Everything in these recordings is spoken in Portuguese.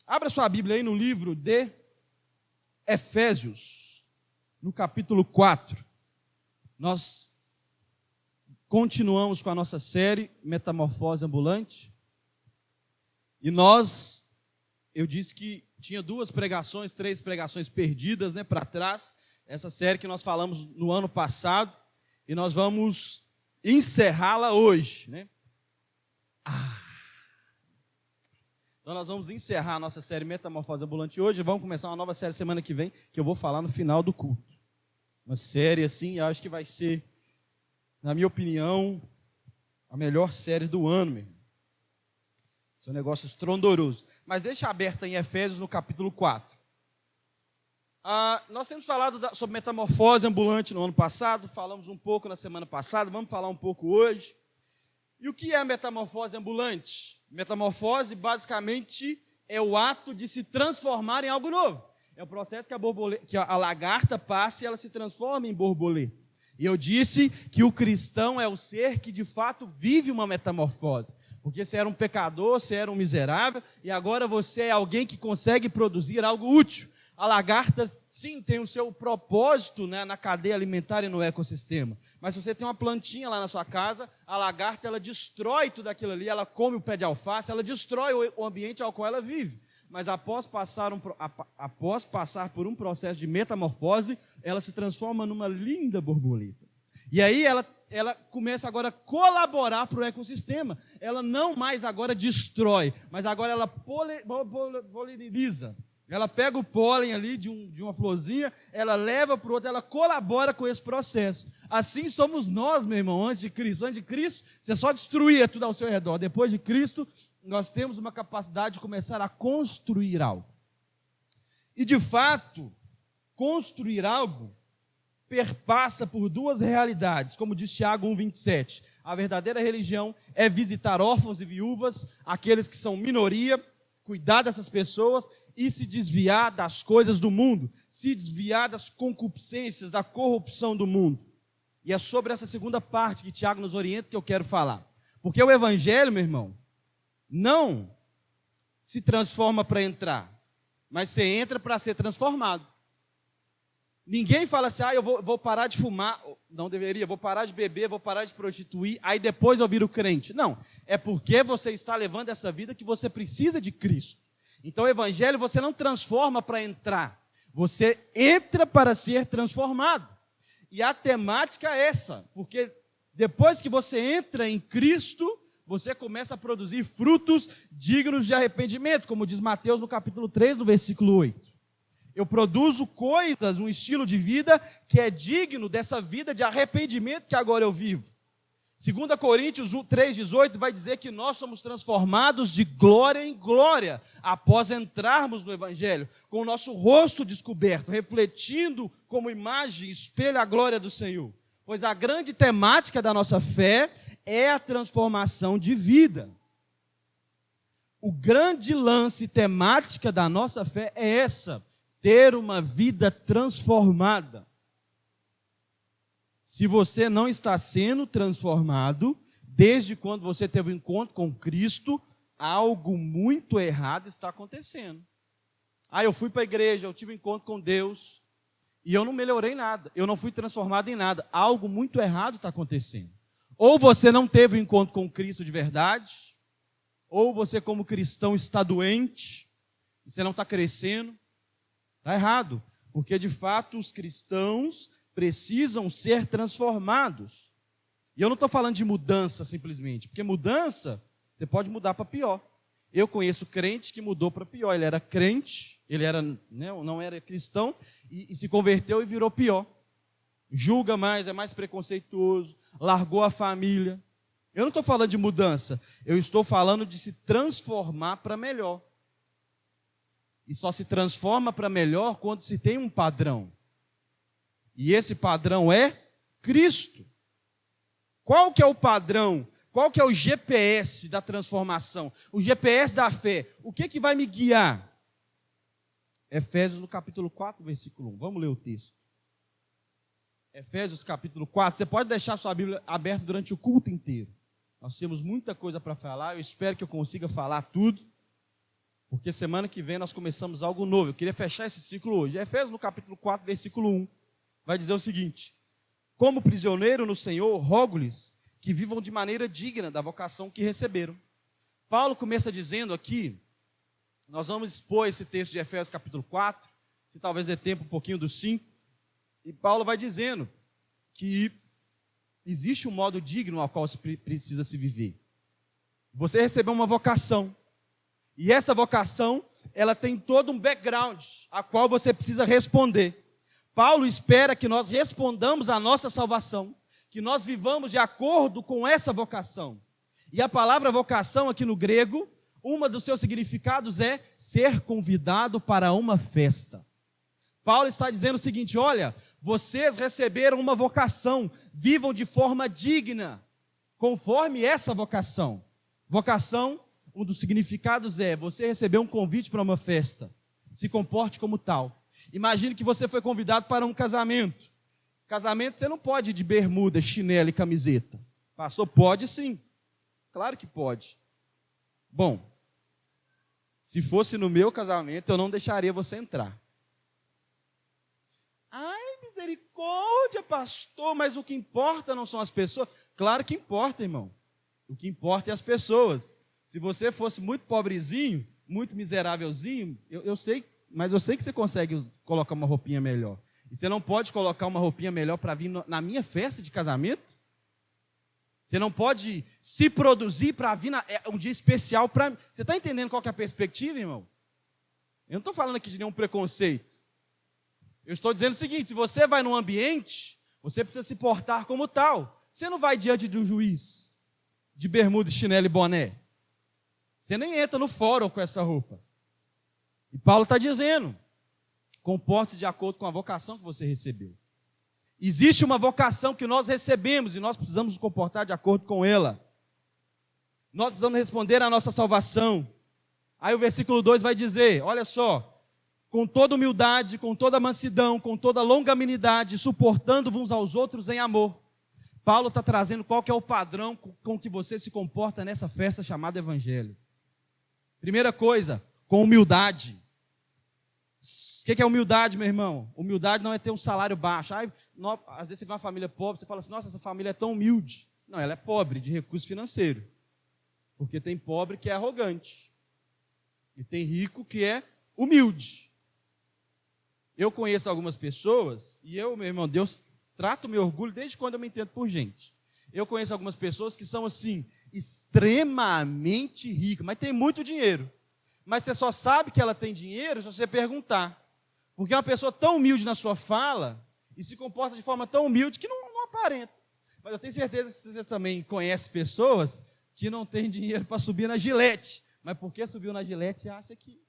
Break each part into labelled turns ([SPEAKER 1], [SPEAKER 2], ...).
[SPEAKER 1] Abra sua Bíblia aí no livro de Efésios, no capítulo 4. Nós continuamos com a nossa série Metamorfose Ambulante. E eu disse que tinha 3 pregações perdidas, para trás. Essa série que nós falamos no ano passado. E nós vamos encerrá-la hoje, Então nós vamos encerrar a nossa série Metamorfose Ambulante hoje. Vamos começar uma nova série semana que vem, que eu vou falar no final do culto. Uma série assim, eu acho que vai ser, na minha opinião, a melhor série do ano, meu irmão. Esse é um negócio estrondoroso. Mas deixa aberto em Efésios no capítulo 4. Nós temos falado sobre metamorfose ambulante no ano passado, falamos um pouco na semana passada, vamos falar um pouco hoje. E o que é a metamorfose ambulante? Metamorfose, basicamente, é o ato de se transformar em algo novo. É o processo que a lagarta passa e ela se transforma em borboleta. E eu disse que o cristão é o ser que, de fato, vive uma metamorfose. Porque você era um pecador, você era um miserável, e agora você é alguém que consegue produzir algo útil. A lagarta, sim, tem o seu propósito, na cadeia alimentar e no ecossistema. Mas se você tem uma plantinha lá na sua casa, a lagarta, ela destrói tudo aquilo ali, ela come o pé de alface, ela destrói o ambiente ao qual ela vive. Mas após passar por um processo de metamorfose, ela se transforma numa linda borboleta. E aí ela começa agora a colaborar para o ecossistema. Ela não mais agora destrói, mas agora ela poliniza. Ela pega o pólen ali de uma florzinha, ela leva para o outro, ela colabora com esse processo. Assim somos nós, meu irmão, antes de Cristo. Antes de Cristo, você só destruía tudo ao seu redor. Depois de Cristo, nós temos uma capacidade de começar a construir algo. E, de fato, construir algo perpassa por 2 realidades, como diz Tiago 1,27. A verdadeira religião é visitar órfãos e viúvas, aqueles que são minoria, cuidar dessas pessoas e se desviar das coisas do mundo, se desviar das concupiscências, da corrupção do mundo. E é sobre essa segunda parte que Tiago nos orienta que eu quero falar. Porque o evangelho, meu irmão, não se transforma para entrar, mas você entra para ser transformado. Ninguém fala assim, eu vou parar de fumar, não deveria, vou parar de beber, vou parar de prostituir, aí depois eu viro crente. Não, é porque você está levando essa vida que você precisa de Cristo. Então o evangelho você não transforma para entrar, você entra para ser transformado. E a temática é essa, porque depois que você entra em Cristo, você começa a produzir frutos dignos de arrependimento, como diz Mateus no capítulo 3, no versículo 8. Eu produzo coisas, um estilo de vida que é digno dessa vida de arrependimento que agora eu vivo. 2 Coríntios 3,18 vai dizer que nós somos transformados de glória em glória após entrarmos no Evangelho, com o nosso rosto descoberto, refletindo como imagem, espelho a glória do Senhor. Pois a grande temática da nossa fé é a transformação de vida. O grande lance temática da nossa fé é essa: ter uma vida transformada. Se você não está sendo transformado, desde quando você teve um encontro com Cristo, algo muito errado está acontecendo. Eu fui para a igreja, eu tive um encontro com Deus, e eu não melhorei nada, eu não fui transformado em nada. Algo muito errado está acontecendo. Ou você não teve um encontro com Cristo de verdade, ou você como cristão está doente, e você não está crescendo. Está errado, porque de fato os cristãos precisam ser transformados. E eu não estou falando de mudança simplesmente, porque mudança, você pode mudar para pior. Eu conheço crente que mudou para pior, ele era crente, não era cristão, e se converteu e virou pior. Julga mais, é mais preconceituoso, largou a família. Eu não estou falando de mudança, eu estou falando de se transformar para melhor. E só se transforma para melhor quando se tem um padrão. E esse padrão é Cristo. Qual que é o padrão? Qual que é o GPS da transformação? O GPS da fé. O que vai me guiar? Efésios no capítulo 4, versículo 1. Vamos ler o texto. Efésios capítulo 4. Você pode deixar sua Bíblia aberta durante o culto inteiro. Nós temos muita coisa para falar. Eu espero que eu consiga falar tudo. porque semana que vem nós começamos algo novo. Eu queria fechar esse ciclo hoje. Efésios, no capítulo 4, versículo 1, vai dizer o seguinte: como prisioneiro no Senhor, rogo-lhes que vivam de maneira digna da vocação que receberam. Paulo começa dizendo aqui, nós vamos expor esse texto de Efésios capítulo 4, se talvez dê tempo um pouquinho do 5, e Paulo vai dizendo que existe um modo digno ao qual se precisa se viver. Você recebeu uma vocação, e essa vocação, ela tem todo um background, a qual você precisa responder. Paulo espera que nós respondamos à nossa salvação, que nós vivamos de acordo com essa vocação. E a palavra vocação aqui no grego, uma dos seus significados é ser convidado para uma festa. Paulo está dizendo o seguinte: olha, vocês receberam uma vocação, vivam de forma digna, conforme essa vocação. Vocação, um dos significados é, você recebeu um convite para uma festa, se comporte como tal. Imagine que você foi convidado para um casamento. Casamento você não pode ir de bermuda, chinelo e camiseta. Pastor, pode sim, claro que pode. Bom, se fosse no meu casamento, eu não deixaria você entrar. Ai, misericórdia, pastor, mas o que importa não são as pessoas? Claro que importa, irmão. O que importa é as pessoas. Se você fosse muito pobrezinho, muito miserávelzinho, eu sei, mas eu sei que você consegue colocar uma roupinha melhor. E você não pode colocar uma roupinha melhor para vir na minha festa de casamento? Você não pode se produzir para vir um dia especial para mim. Você está entendendo qual que é a perspectiva, irmão? Eu não estou falando aqui de nenhum preconceito. Eu estou dizendo o seguinte: se você vai num ambiente, você precisa se portar como tal. Você não vai diante de um juiz de bermuda, chinelo e boné. Você nem entra no fórum com essa roupa. E Paulo está dizendo: comporte-se de acordo com a vocação que você recebeu. Existe uma vocação que nós recebemos e nós precisamos nos comportar de acordo com ela. Nós precisamos responder à nossa salvação. Aí o versículo 2 vai dizer, olha só: com toda humildade, com toda mansidão, com toda longanimidade, suportando uns aos outros em amor. Paulo está trazendo qual que é o padrão com que você se comporta nessa festa chamada Evangelho. Primeira coisa, com humildade. O que é humildade, meu irmão? Humildade não é ter um salário baixo. Às vezes você vê uma família pobre, você fala assim: nossa, essa família é tão humilde. Não, ela é pobre de recurso financeiro. Porque tem pobre que é arrogante. E tem rico que é humilde. Eu conheço algumas pessoas, e eu, meu irmão, Deus trata o meu orgulho desde quando eu me entendo por gente. Eu conheço algumas pessoas que são assim, extremamente ricas, mas tem muito dinheiro. Mas você só sabe que ela tem dinheiro se você perguntar. Porque é uma pessoa tão humilde na sua fala e se comporta de forma tão humilde que não aparenta. Mas eu tenho certeza que você também conhece pessoas que não têm dinheiro para subir na Gillette. Mas porque subiu na Gillette, acha que...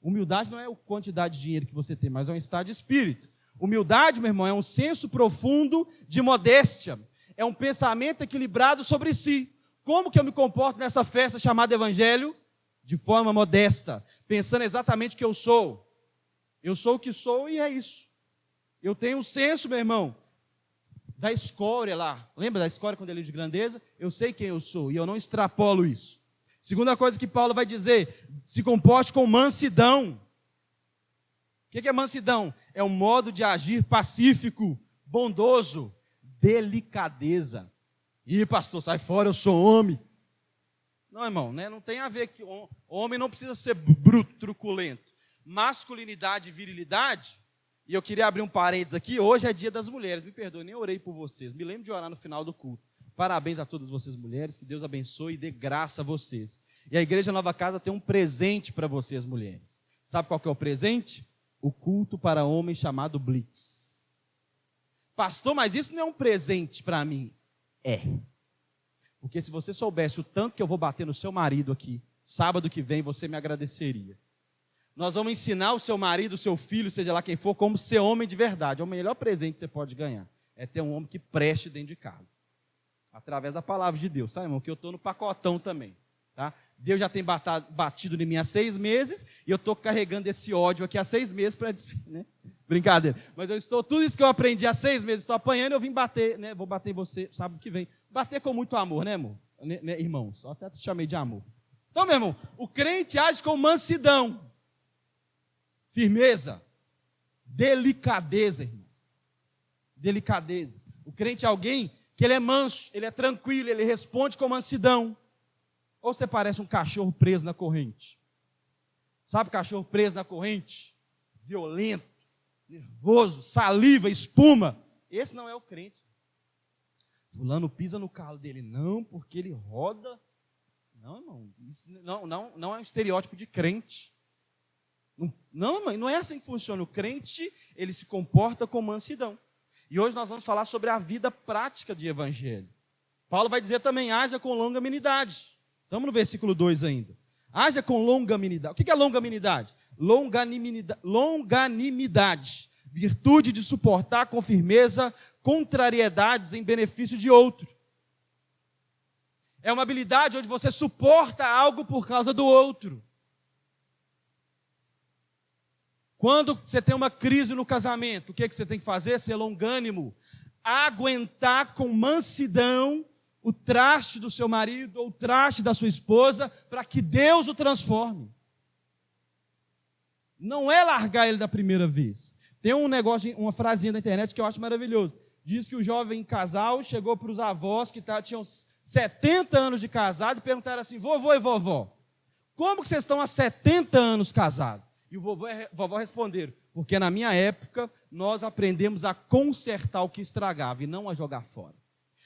[SPEAKER 1] Humildade não é a quantidade de dinheiro que você tem, mas é um estado de espírito. Humildade, meu irmão, é um senso profundo de modéstia. É um pensamento equilibrado sobre si. Como que eu me comporto nessa festa chamada Evangelho? De forma modesta, pensando exatamente o que eu sou. Eu sou o que sou e é isso. Eu tenho um senso, meu irmão, da escória lá. Lembra da escória quando ele diz de grandeza? Eu sei quem eu sou e eu não extrapolo isso. Segunda coisa que Paulo vai dizer: se comporte com mansidão. O que é mansidão? É um modo de agir pacífico, bondoso, delicadeza. Ih, pastor, sai fora, eu sou homem. Não, irmão, né? Não tem a ver que homem não precisa ser bruto, truculento. Masculinidade e virilidade, e eu queria abrir um parênteses aqui, hoje é dia das mulheres, me perdoe, nem orei por vocês, me lembro de orar no final do culto. Parabéns a todas vocês mulheres, que Deus abençoe e dê graça a vocês. E a Igreja Nova Casa tem um presente para vocês mulheres. Sabe qual que é o presente? O culto para homens chamado Blitz. Pastor, mas isso não é um presente para mim. É. Porque se você soubesse o tanto que eu vou bater no seu marido aqui, sábado que vem, você me agradeceria. Nós vamos ensinar o seu marido, o seu filho, seja lá quem for, como ser homem de verdade. É o melhor presente que você pode ganhar. É ter um homem que preste dentro de casa. Através da palavra de Deus, sabe, irmão? Que eu estou no pacotão também. Tá? Deus já tem batido em mim há 6 meses, e eu estou carregando esse ódio aqui há 6 meses para... Né? Brincadeira. Mas tudo isso que eu aprendi há 6 meses, estou apanhando, eu vim bater, né? Vou bater em você sábado que vem. Bater com muito amor, né, amor? Né, irmãos? Só até te chamei de amor. Então, meu irmão, o crente age com mansidão, firmeza, delicadeza, irmão. Delicadeza. O crente é alguém que ele é manso, ele é tranquilo, ele responde com mansidão. Ou você parece um cachorro preso na corrente. Sabe cachorro preso na corrente? Violento, nervoso, saliva, espuma. Esse não é o crente. Fulano pisa no calo dele. Não, porque ele roda. Não, irmão, isso não é um estereótipo de crente. Não é assim que funciona. O crente, ele se comporta com mansidão. E hoje nós vamos falar sobre a vida prática de evangelho. Paulo vai dizer também, haja com longanimidade. Estamos no versículo 2 ainda. Haja com longanimidade. O que é longanimidade? Longanimidade. Virtude de suportar com firmeza contrariedades em benefício de outro. É uma habilidade onde você suporta algo por causa do outro. Quando você tem uma crise no casamento, o que você tem que fazer? Ser longânimo. Aguentar com mansidão o traste do seu marido ou o traste da sua esposa, para que Deus o transforme. Não é largar ele da primeira vez. Tem um negócio, uma frasinha da internet que eu acho maravilhoso. Diz que o jovem casal chegou para os avós que tinham 70 anos de casado e perguntaram assim, vovô e vovó, como que vocês estão há 70 anos casados? E o vovô e a vovó responderam, porque na minha época nós aprendemos a consertar o que estragava e não a jogar fora.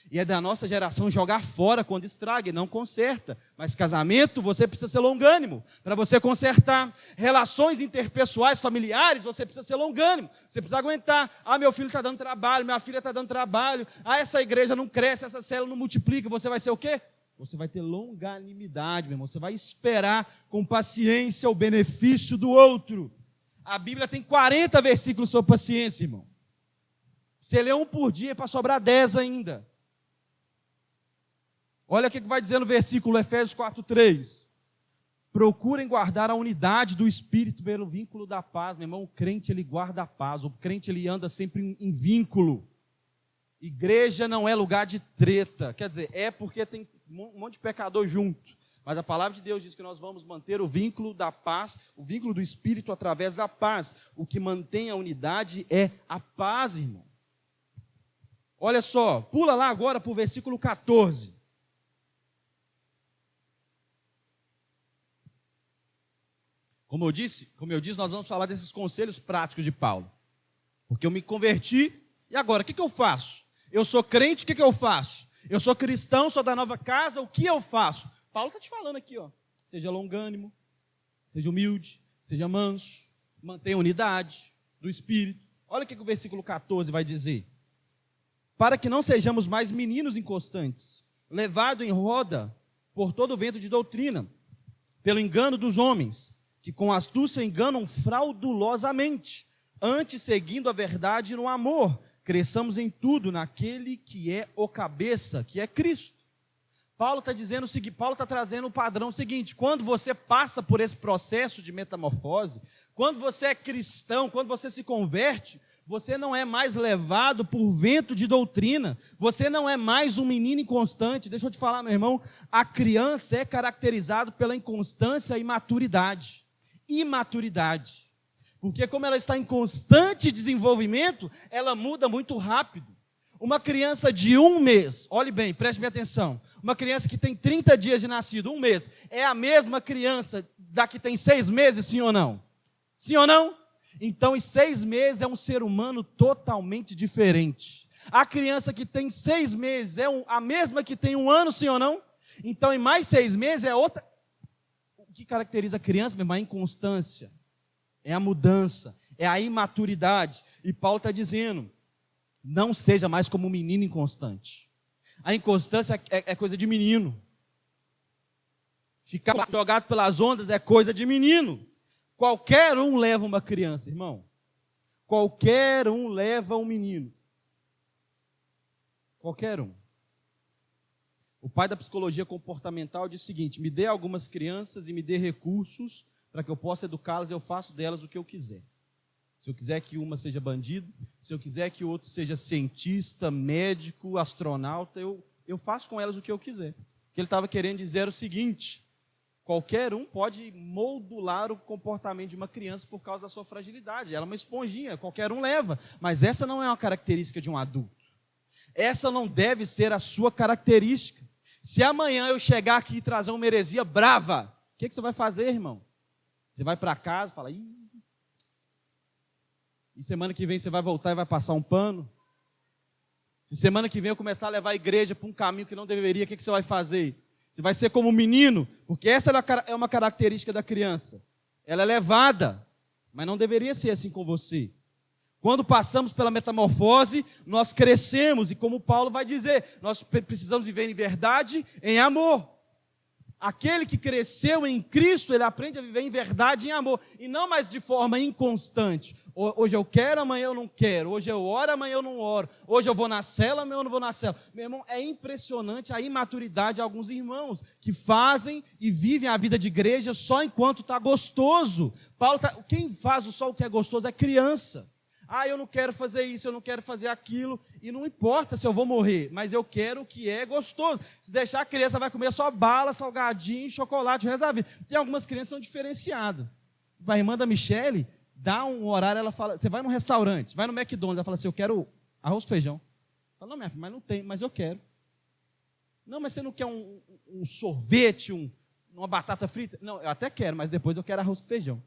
[SPEAKER 1] E é da nossa geração jogar fora quando estraga e não conserta. Mas casamento, você precisa ser longânimo para você consertar. Relações interpessoais, familiares, você precisa ser longânimo. Você precisa aguentar. Ah, meu filho está dando trabalho, minha filha está dando trabalho. Ah, essa igreja não cresce, essa célula não multiplica. Você vai ser o quê? Você vai ter longanimidade, meu irmão. Você vai esperar com paciência o benefício do outro. A Bíblia tem 40 versículos sobre paciência, irmão. Você lê um por dia para sobrar 10 ainda. Olha o que vai dizer no versículo Efésios 4:3. Procurem guardar a unidade do Espírito pelo vínculo da paz. Meu irmão, o crente ele guarda a paz. O crente ele anda sempre em vínculo. Igreja não é lugar de treta. Quer dizer, é porque tem um monte de pecador junto. Mas a palavra de Deus diz que nós vamos manter o vínculo da paz, o vínculo do Espírito através da paz. O que mantém a unidade é a paz, irmão. Olha só, pula lá agora para o versículo 14. Como eu disse, nós vamos falar desses conselhos práticos de Paulo. Porque eu me converti, e agora, o que eu faço? Eu sou crente, o que eu faço? Eu sou cristão, sou da nova casa, o que eu faço? Paulo está te falando aqui, ó. Seja longânimo, seja humilde, seja manso, mantenha a unidade do Espírito. Olha o que o versículo 14 vai dizer. Para que não sejamos mais meninos inconstantes, levados em roda por todo o vento de doutrina, pelo engano dos homens, que com astúcia enganam fraudulosamente, antes seguindo a verdade no amor, cresçamos em tudo naquele que é o cabeça, que é Cristo. Paulo está dizendo o seguinte, Paulo está trazendo o padrão seguinte, quando você passa por esse processo de metamorfose, quando você é cristão, quando você se converte, você não é mais levado por vento de doutrina, você não é mais um menino inconstante. Deixa eu te falar, meu irmão, a criança é caracterizada pela inconstância e imaturidade. Porque como ela está em constante desenvolvimento, ela muda muito rápido. Uma criança de 1 mês, olhe bem, preste bem atenção, uma criança que tem 30 dias de nascido, 1 mês, é a mesma criança da que tem 6 meses, sim ou não? Sim ou não? Então, em 6 meses é um ser humano totalmente diferente. A criança que tem 6 meses é a mesma que tem 1 ano, sim ou não? Então, em mais 6 meses é outra. O que caracteriza a criança, meu irmão, é a inconstância, é a mudança, é a imaturidade. E Paulo está dizendo, não seja mais como um menino inconstante. A inconstância é coisa de menino. Ficar jogado pelas ondas é coisa de menino. Qualquer um leva uma criança, irmão. Qualquer um leva um menino. Qualquer um. O pai da psicologia comportamental diz o seguinte, me dê algumas crianças e me dê recursos para que eu possa educá-las e eu faço delas o que eu quiser. Se eu quiser que uma seja bandido, se eu quiser que o outro seja cientista, médico, astronauta, eu faço com elas o que eu quiser. O que ele estava querendo dizer era o seguinte, Qualquer um pode moldular o comportamento de uma criança por causa da sua fragilidade. Ela é uma esponjinha, qualquer um leva. Mas essa não é uma característica de um adulto. Essa não deve ser a sua característica. Se amanhã eu chegar aqui e trazer uma heresia brava, o que você vai fazer, irmão? Você vai para casa e fala, ih. E semana que vem você vai voltar e vai passar um pano? Se semana que vem eu começar a levar a igreja para um caminho que não deveria, o que você vai fazer? Você vai ser como um menino, porque essa é uma característica da criança. Ela é levada, mas não deveria ser assim com você. Quando passamos pela metamorfose, nós crescemos, e como Paulo vai dizer, nós precisamos viver em verdade, em amor. Aquele que cresceu em Cristo, ele aprende a viver em verdade e em amor, e não mais de forma inconstante. Hoje eu quero, amanhã eu não quero. Hoje eu oro, amanhã eu não oro. Hoje eu vou na cela, amanhã eu não vou na cela. Meu irmão, é impressionante a imaturidade de alguns irmãos que fazem e vivem a vida de igreja só enquanto está gostoso. Quem faz só o que é gostoso é criança. Eu não quero fazer isso, eu não quero fazer aquilo, e não importa se eu vou morrer, mas eu quero o que é gostoso. Se deixar, a criança vai comer só bala, salgadinho, chocolate o resto da vida. Tem algumas crianças que são diferenciadas. A irmã da Michele dá um horário, ela fala, você vai num restaurante, vai no McDonald's, ela fala assim, eu quero arroz com feijão. Fala, não, minha filha, mas não tem, mas eu quero. Não, mas você não quer um sorvete, uma batata frita? Não, eu até quero, mas depois eu quero arroz com feijão.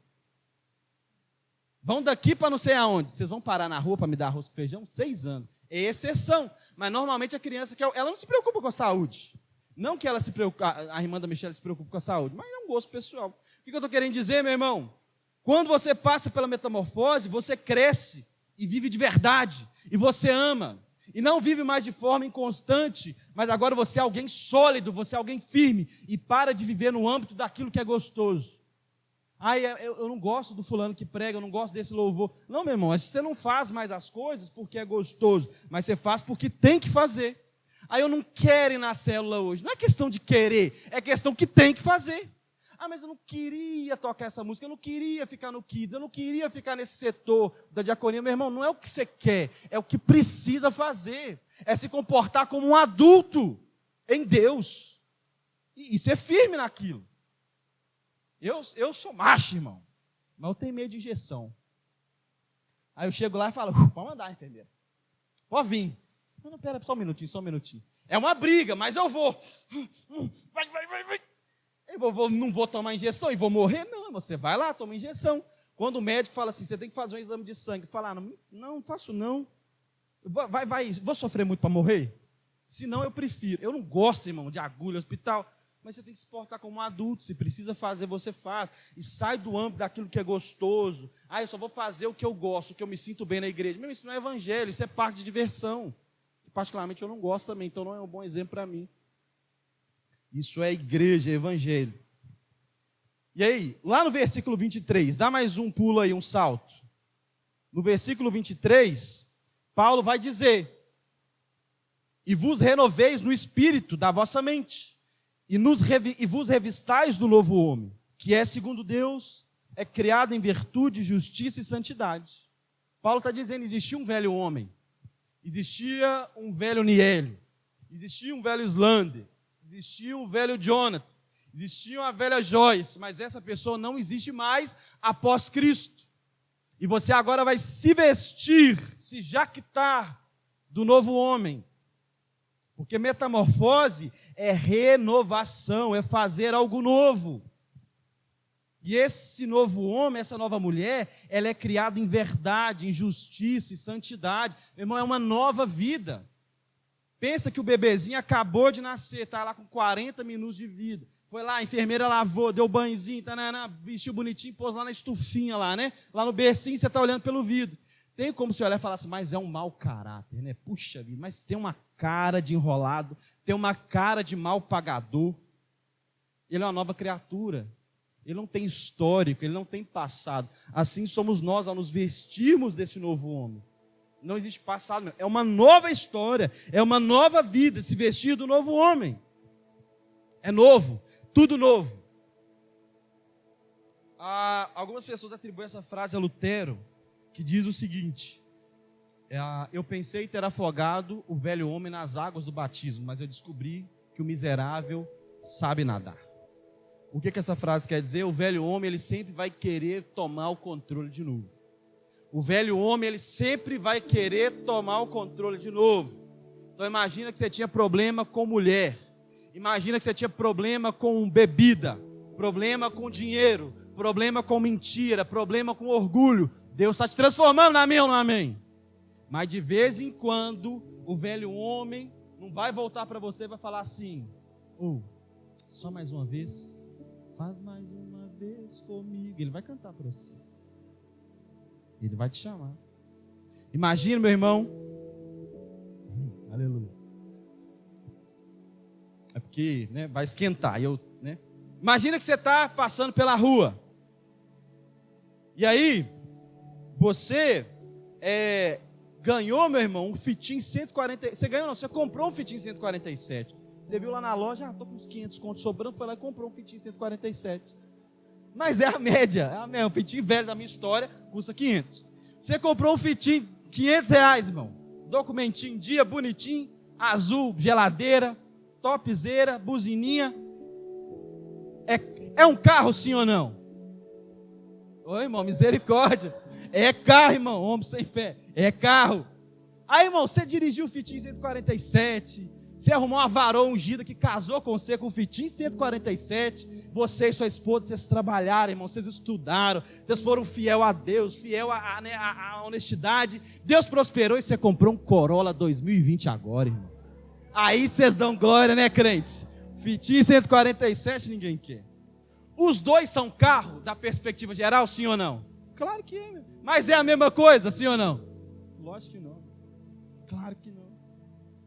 [SPEAKER 1] Vão daqui para não sei aonde. Vocês vão parar na rua para me dar arroz com feijão? 6 anos. É exceção. Mas normalmente a criança, ela não se preocupa com a saúde. Não que ela se preocupe, a irmã da Michelle se preocupe com a saúde, mas é um gosto pessoal. O que eu estou querendo dizer, meu irmão? Quando você passa pela metamorfose, você cresce e vive de verdade. E você ama. E não vive mais de forma inconstante, mas agora você é alguém sólido, você é alguém firme. E para de viver no âmbito daquilo que é gostoso. Eu não gosto do fulano que prega, eu não gosto desse louvor. Não, meu irmão, você não faz mais as coisas porque é gostoso, mas você faz porque tem que fazer. Eu não quero ir na célula hoje. Não é questão de querer, é questão que tem que fazer. Mas eu não queria tocar essa música, eu não queria ficar no Kids, eu não queria ficar nesse setor da diaconia. Meu irmão, não é o que você quer, é o que precisa fazer. É se comportar como um adulto em Deus e ser firme naquilo. Eu sou macho, irmão, mas eu tenho medo de injeção. Aí eu chego lá e falo, pode mandar, enfermeira. Pode vir. Não, pera, só um minutinho. É uma briga, mas eu vou. Vai. Não vou tomar injeção e vou morrer? Não, você vai lá, toma injeção. Quando o médico fala assim, você tem que fazer um exame de sangue. Fala, não faço não. Vou sofrer muito para morrer? Se não, eu prefiro. Eu não gosto, irmão, de agulha, hospital. Mas você tem que se portar como um adulto. Se precisa fazer, você faz. E sai do âmbito daquilo que é gostoso. Eu só vou fazer o que eu gosto, o que eu me sinto bem na igreja. Meu, isso não é evangelho, isso é parte de diversão. Que particularmente eu não gosto também, então não é um bom exemplo para mim. Isso é igreja, é evangelho. E aí, lá no versículo 23, dá mais um pulo aí, um salto. No versículo 23, Paulo vai dizer: e vos renoveis no espírito da vossa mente, e vos revistais do novo homem, que é segundo Deus, é criado em virtude, justiça e santidade. Paulo está dizendo, existia um velho homem, existia um velho Niélio, existia um velho Slander, existia um velho Jonathan, existia uma velha Joyce, mas essa pessoa não existe mais após Cristo. E você agora vai se vestir, se jactar do novo homem. Porque metamorfose é renovação, é fazer algo novo. E esse novo homem, essa nova mulher, ela é criada em verdade, em justiça e santidade. Meu irmão, é uma nova vida. Pensa que o bebezinho acabou de nascer, está lá com 40 minutos de vida. Foi lá, a enfermeira lavou, deu banhozinho, vestiu bonitinho, pôs lá na estufinha lá, né? Lá no bercinho, você está olhando pelo vidro. Tem como você olhar e falar assim, mas é um mau caráter, né? Puxa vida, mas tem uma cara de enrolado, tem uma cara de mal pagador. Ele é uma nova criatura. Ele não tem histórico, ele não tem passado. Assim somos nós ao nos vestirmos desse novo homem. Não existe passado, é uma nova história, é uma nova vida, se vestir do novo homem. É novo, tudo novo. Algumas pessoas atribuem essa frase a Lutero, que diz o seguinte: eu pensei ter afogado o velho homem nas águas do batismo, mas eu descobri que o miserável sabe nadar. O que essa frase quer dizer? O velho homem, ele sempre vai querer tomar o controle de novo. O velho homem, ele sempre vai querer tomar o controle de novo. Então imagina que você tinha problema com mulher. Imagina que você tinha problema com bebida, problema com dinheiro, problema com mentira, problema com orgulho. Deus está te transformando, amém ou não amém? Mas de vez em quando, o velho homem não vai voltar para você e vai falar assim: só mais uma vez, faz mais uma vez comigo. Ele vai cantar para você. Ele vai te chamar. Imagina, meu irmão. Aleluia. É porque, né, vai esquentar. Imagina que você está passando pela rua. E aí, você ganhou, meu irmão, um Fitin 140. Você ganhou não, você comprou um Fitin 147. Você viu lá na loja, estou com uns 500 contos sobrando, foi lá e comprou um Fitin 147. Mas é a média, o Fitin velho da minha história custa 500. Você comprou um Fitin, R$500, irmão. Documentinho em dia, bonitinho, azul, geladeira, topzera, buzininha. É um carro, sim ou não? Oi, irmão, misericórdia. É carro, irmão, homem sem fé. É carro. Aí, irmão, você dirigiu o Fitin 147, você arrumou uma varoa ungida que casou com você com o Fitin 147, você e sua esposa, vocês trabalharam, irmão, vocês estudaram, vocês foram fiel a Deus, fiel à honestidade, Deus prosperou e você comprou um Corolla 2020 agora, irmão. Aí vocês dão glória, né, crente? Fitin 147 ninguém quer. Os dois são carro da perspectiva geral, sim ou não? Claro que é, mas é a mesma coisa, sim ou não? Lógico que não. Claro que não.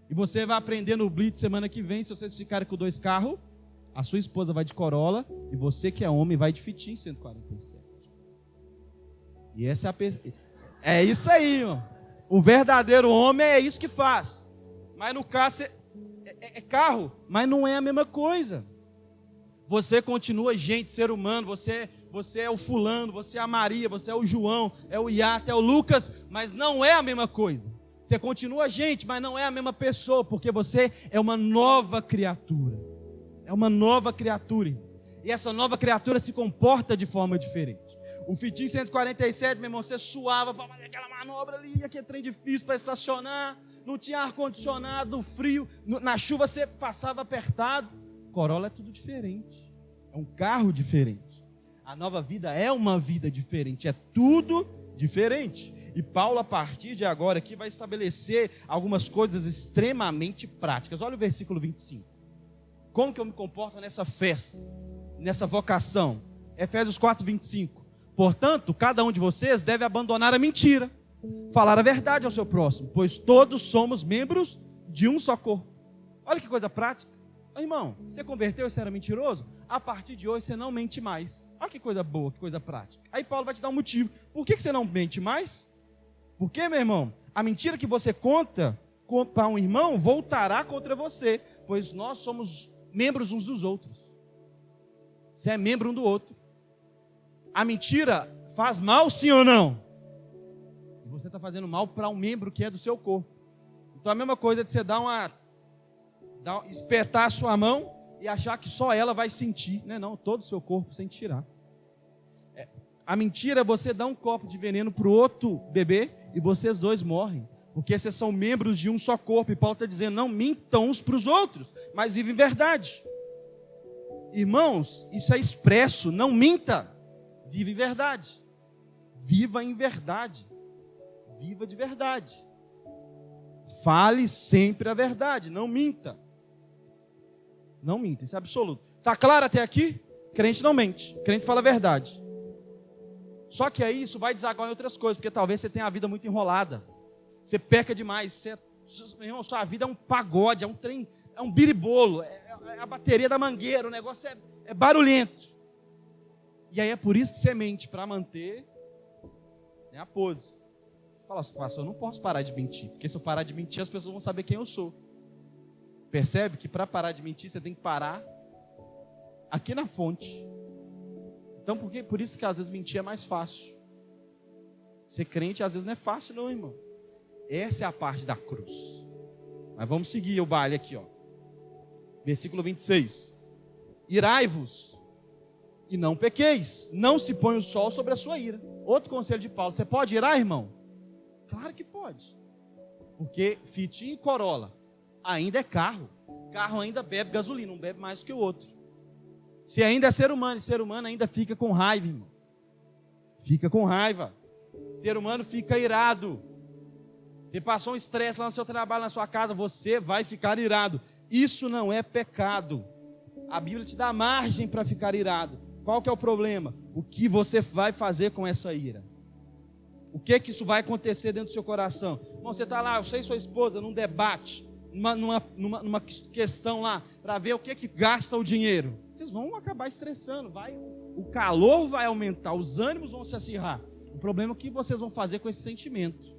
[SPEAKER 1] E você vai aprender no Blitz semana que vem, se vocês ficarem com 2 carros, a sua esposa vai de Corolla e você que é homem vai de Fitin 147. E essa é isso aí, irmão. O verdadeiro homem é isso que faz. Mas no caso é carro, mas não é a mesma coisa. Você continua gente, ser humano, você é o fulano, você é a Maria, você é o João, é o Iata, é o Lucas, mas não é a mesma coisa. Você continua gente, mas não é a mesma pessoa, porque você é uma nova criatura. É uma nova criatura. E essa nova criatura se comporta de forma diferente. O Fitin 147, meu irmão, você suava para fazer aquela manobra ali, aquele trem difícil para estacionar, não tinha ar-condicionado, frio, na chuva você passava apertado. Corolla é tudo diferente. É um carro diferente. A nova vida é uma vida diferente, é tudo diferente. E Paulo, a partir de agora aqui, vai estabelecer algumas coisas extremamente práticas. Olha o versículo 25. Como que eu me comporto nessa festa, nessa vocação? Efésios 4, 25. Portanto, cada um de vocês deve abandonar a mentira, falar a verdade ao seu próximo, pois todos somos membros de um só corpo. Olha que coisa prática. Irmão, você converteu e você era mentiroso? A partir de hoje você não mente mais. Olha que coisa boa, que coisa prática. Aí Paulo vai te dar um motivo. Por que você não mente mais? Porque, meu irmão, a mentira que você conta para um irmão voltará contra você, pois nós somos membros uns dos outros. Você é membro um do outro. A mentira faz mal, sim ou não? E você está fazendo mal para um membro que é do seu corpo. Então a mesma coisa de você espetar a sua mão e achar que só ela vai sentir, né? Não, todo o seu corpo sentirá. A mentira é você dar um copo de veneno para o outro bebê e vocês dois morrem, porque vocês são membros de um só corpo. E Paulo está dizendo, não mintam uns para os outros, mas vivem em verdade. Irmãos, isso é expresso, não minta, viva em verdade. Viva em verdade. Viva de verdade. Fale sempre a verdade, não minta. Não minta, isso é absoluto. Está claro até aqui? Crente não mente, crente fala a verdade. Só que aí isso vai desaguar em outras coisas, porque talvez você tenha a vida muito enrolada. Você peca demais, irmão, sua vida é um pagode, é um trem, é um biribolo, é a bateria da mangueira, o negócio é barulhento. E aí é por isso que você mente, para manter a pose. Fala, pastor, eu não posso parar de mentir, porque se eu parar de mentir, as pessoas vão saber quem eu sou. Percebe que para parar de mentir, você tem que parar aqui na fonte. Então, por isso que às vezes mentir é mais fácil. Ser crente às vezes não é fácil não, irmão. Essa é a parte da cruz. Mas vamos seguir o baile aqui, ó. Versículo 26. Irai-vos, e não pequeis. Não se põe o sol sobre a sua ira. Outro conselho de Paulo: você pode irar, irmão? Claro que pode. Porque Fiat e Corolla ainda é carro. Carro ainda bebe gasolina, não bebe mais que o outro. Se ainda é ser humano ainda fica com raiva, irmão. Fica com raiva. Ser humano fica irado. Você passou um estresse lá no seu trabalho, na sua casa, você vai ficar irado. Isso não é pecado. A Bíblia te dá margem para ficar irado. Qual que é o problema? O que você vai fazer com essa ira? O que isso vai acontecer dentro do seu coração? Bom, você está lá, você e sua esposa, num debate, numa questão lá, para ver o que gasta o dinheiro. Vocês vão acabar estressando, o calor vai aumentar, os ânimos vão se acirrar. O problema é o que vocês vão fazer com esse sentimento.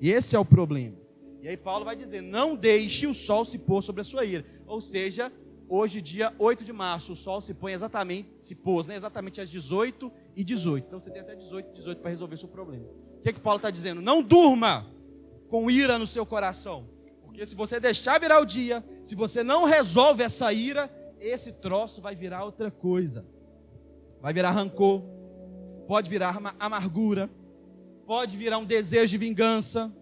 [SPEAKER 1] Esse é o problema. E aí Paulo vai dizer: não deixe o sol se pôr sobre a sua ira. Ou seja, hoje, dia 8 de março, o sol se pôs exatamente às 18h18. Então você tem até 18h18 para resolver o seu problema. O que Paulo está dizendo? Não durma com ira no seu coração. Porque se você deixar virar o dia, se você não resolve essa ira, esse troço vai virar outra coisa. Vai virar rancor, pode virar amargura, pode virar um desejo de vingança,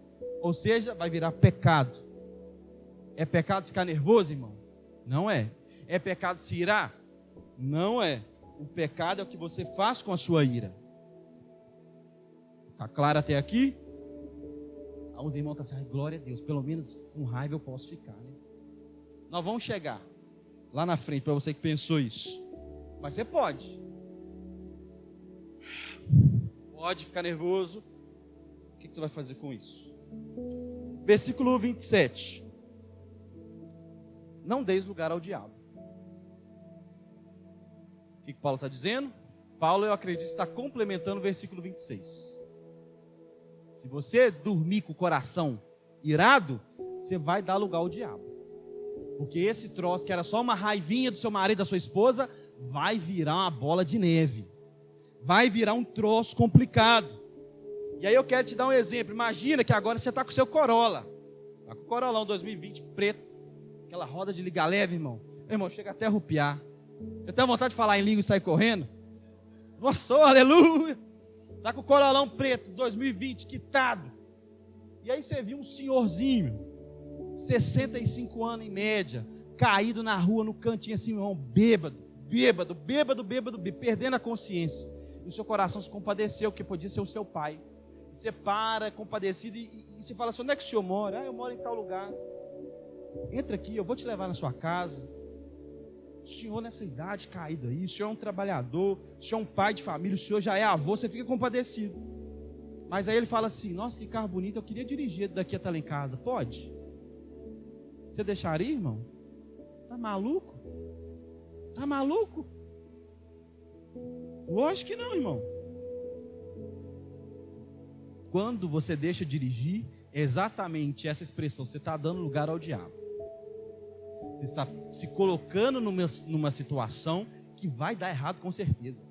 [SPEAKER 1] ou seja, vai virar pecado. É pecado ficar nervoso, irmão? Não é. É pecado se irar? Não é. O pecado é o que você faz com a sua ira. Está claro até aqui? Alguns irmãos estão assim: glória a Deus, pelo menos com raiva eu posso ficar, né? Nós vamos chegar lá na frente para você que pensou isso. Mas você pode ficar nervoso. O que você vai fazer com isso? Versículo 27. Não deis lugar ao diabo. O que Paulo está dizendo? Paulo, eu acredito, está complementando o versículo 26. Se você dormir com o coração irado, você vai dar lugar ao diabo. Porque esse troço que era só uma raivinha do seu marido, da sua esposa, vai virar uma bola de neve. Vai virar um troço complicado. E aí eu quero te dar um exemplo. Imagina que agora você está com o seu Corolla. Está com o Corollão 2020 preto. Aquela roda de liga leve, irmão. Meu irmão, chega até a arrupiar. Eu tenho vontade de falar em língua e sair correndo. Nossa, aleluia. Está com o Corollão preto, 2020, quitado. E aí você viu um senhorzinho, 65 anos em média, caído na rua, no cantinho assim, irmão, bêbado, perdendo a consciência. E o seu coração se compadeceu, que podia ser o seu pai. E você para, compadecido, e você fala assim: onde é que o senhor mora? Eu moro em tal lugar. Entra aqui, eu vou te levar na sua casa. O senhor nessa idade caído aí, o senhor é um trabalhador, o senhor é um pai de família, o senhor já é avô, você fica compadecido. Mas aí ele fala assim: nossa, que carro bonito, eu queria dirigir daqui até lá em casa. Pode? Você deixaria, irmão? Tá maluco? Tá maluco? Lógico que não, irmão. Quando você deixa dirigir, é exatamente essa expressão: você está dando lugar ao diabo. Você está se colocando numa situação que vai dar errado com certeza.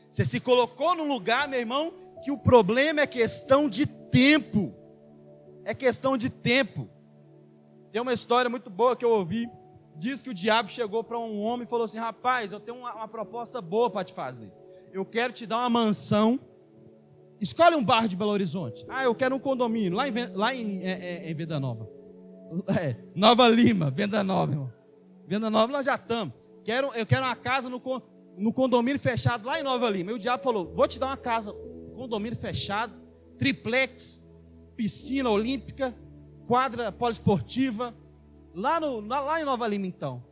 [SPEAKER 1] Você se colocou num lugar, meu irmão, que o problema é questão de tempo. É questão de tempo. Tem uma história muito boa que eu ouvi. Diz que o diabo chegou para um homem e falou assim: rapaz, eu tenho uma proposta boa para te fazer. Eu quero te dar uma mansão. Escolhe um bairro de Belo Horizonte. Eu quero um condomínio lá em Venda Nova. Nova Lima, Venda Nova, irmão. Venda Nova nós já estamos. Eu quero uma casa no condomínio fechado lá em Nova Lima. E o diabo falou: vou te dar uma casa, condomínio fechado, triplex, piscina olímpica, quadra poliesportiva, lá em Nova Lima então.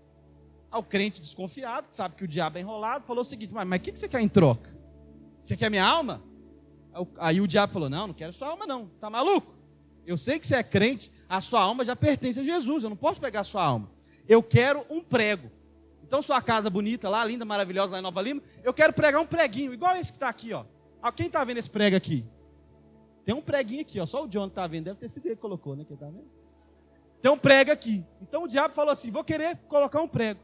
[SPEAKER 1] Ao crente desconfiado, que sabe que o diabo é enrolado, falou o seguinte: mas o que você quer em troca? Você quer minha alma? Aí o diabo falou: não quero sua alma não, tá maluco? Eu sei que você é crente, a sua alma já pertence a Jesus, eu não posso pegar a sua alma. Eu quero um prego. Então sua casa bonita lá, linda, maravilhosa lá em Nova Lima, eu quero pregar um preguinho, igual esse que está aqui, ó. Quem está vendo esse prego aqui? Tem um preguinho aqui, ó. Só o John está vendo, deve ter sido ele que colocou, né? Tá vendo? Tem um prego aqui. Então o diabo falou assim: vou querer colocar um prego.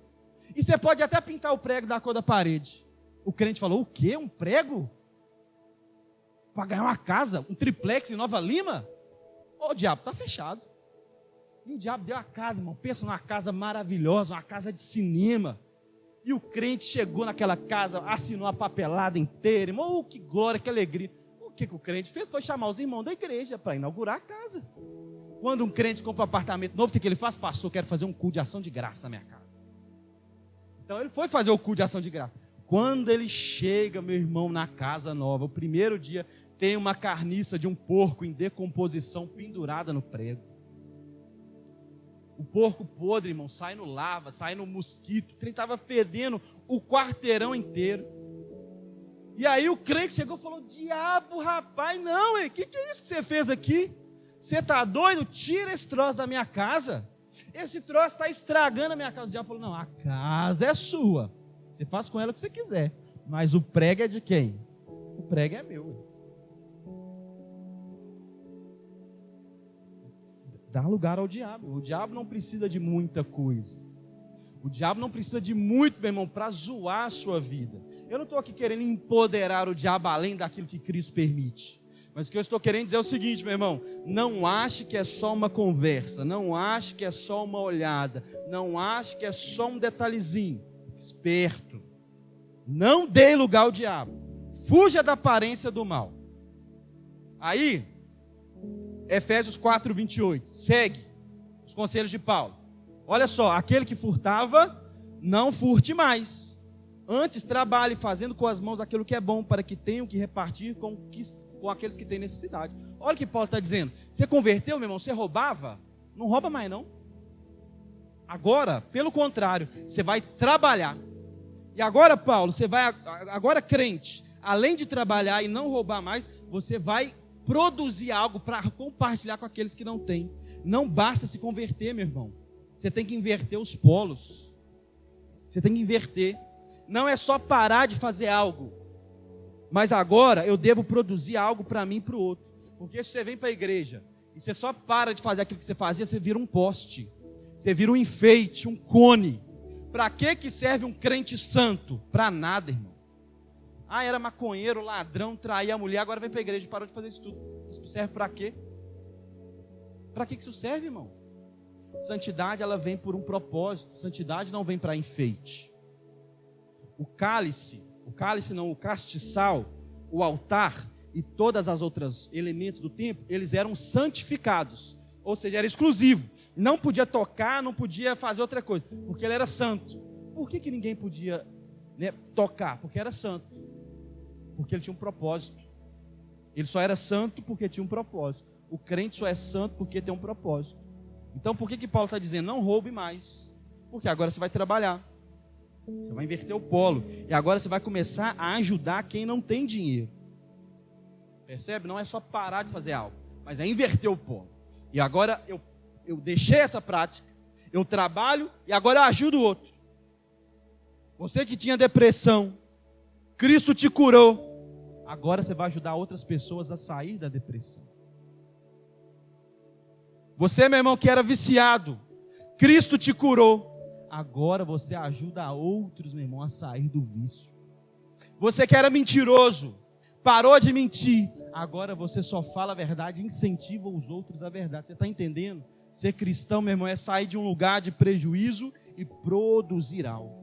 [SPEAKER 1] E você pode até pintar o prego da cor da parede. O crente falou: o quê? Um prego? Para ganhar uma casa, um triplex em Nova Lima? O diabo está fechado. E o diabo deu a casa, irmão. Pensa numa casa maravilhosa, uma casa de cinema. E o crente chegou naquela casa, assinou a papelada inteira. Irmão, que glória, que alegria. O que o crente fez? Foi chamar os irmãos da igreja para inaugurar a casa. Quando um crente compra um apartamento novo, o que ele faz? Pastor, quero fazer um culto de ação de graça na minha casa. Então ele foi fazer o culto de ação de graça. Quando ele chega, meu irmão, na casa nova, o primeiro dia, tem uma carniça de um porco em decomposição pendurada no prego. O porco podre, irmão, sai no lava, sai no mosquito. O trem estava fedendo o quarteirão inteiro. E aí o crente chegou e falou: diabo, rapaz, não, o que é isso que você fez aqui? Você está doido? Tira esse troço da minha casa. Esse troço está estragando a minha casa. O diabo falou: não, a casa é sua. Você faz com ela o que você quiser. Mas o prego é de quem? O prego é meu. Dá lugar ao diabo. O diabo não precisa de muita coisa. O diabo não precisa de muito, meu irmão, para zoar a sua vida. Eu não estou aqui querendo empoderar o diabo além daquilo que Cristo permite. Mas o que eu estou querendo dizer é o seguinte, meu irmão: não ache que é só uma conversa, não ache que é só uma olhada, não ache que é só um detalhezinho. Esperto. Não dê lugar ao diabo. Fuja da aparência do mal. Aí, Efésios 4:28, segue os conselhos de Paulo. Olha só, aquele que furtava, não furte mais. Antes, trabalhe fazendo com as mãos aquilo que é bom, para que tenham que repartir com aqueles que têm necessidade. Olha o que Paulo está dizendo. Você converteu, meu irmão, você roubava? Não rouba mais não. Agora, pelo contrário, você vai trabalhar. E agora, Paulo, agora crente, além de trabalhar e não roubar mais, você vai produzir algo para compartilhar com aqueles que não têm. Não basta se converter, meu irmão. Você tem que inverter os polos. Você tem que inverter. Não é só parar de fazer algo. Mas agora eu devo produzir algo para mim e para o outro. Porque se você vem para a igreja e você só para de fazer aquilo que você fazia, você vira um poste. Você vira um enfeite, um cone. Para que serve um crente santo? Para nada, irmão. Ah, era maconheiro, ladrão, traía a mulher, agora vem para a igreja e parou de fazer isso tudo. Isso serve para quê? Para que isso serve, irmão? Santidade, ela vem por um propósito. Santidade não vem para enfeite. O castiçal, o altar e todas as outras elementos do templo, eles eram santificados. Ou seja, era exclusivo. Não podia tocar, não podia fazer outra coisa, porque ele era santo. Por que ninguém podia, tocar? Porque era santo. Porque ele tinha um propósito. Ele só era santo porque tinha um propósito. O crente só é santo porque tem um propósito. Então por que Paulo está dizendo, não roube mais? Porque agora você vai trabalhar. Você vai inverter o polo. E agora você vai começar a ajudar quem não tem dinheiro. Percebe? Não é só parar de fazer algo, mas é inverter o polo. E agora eu deixei essa prática, eu trabalho e agora eu ajudo o outro. Você que tinha depressão, Cristo te curou. Agora você vai ajudar outras pessoas a sair da depressão. Você, meu irmão, que era viciado, Cristo te curou. Agora você ajuda outros, meu irmão, a sair do vício. Você que era mentiroso, parou de mentir. Agora você só fala a verdade e incentiva os outros a verdade. Você está entendendo? Ser cristão, meu irmão, é sair de um lugar de prejuízo e produzir algo.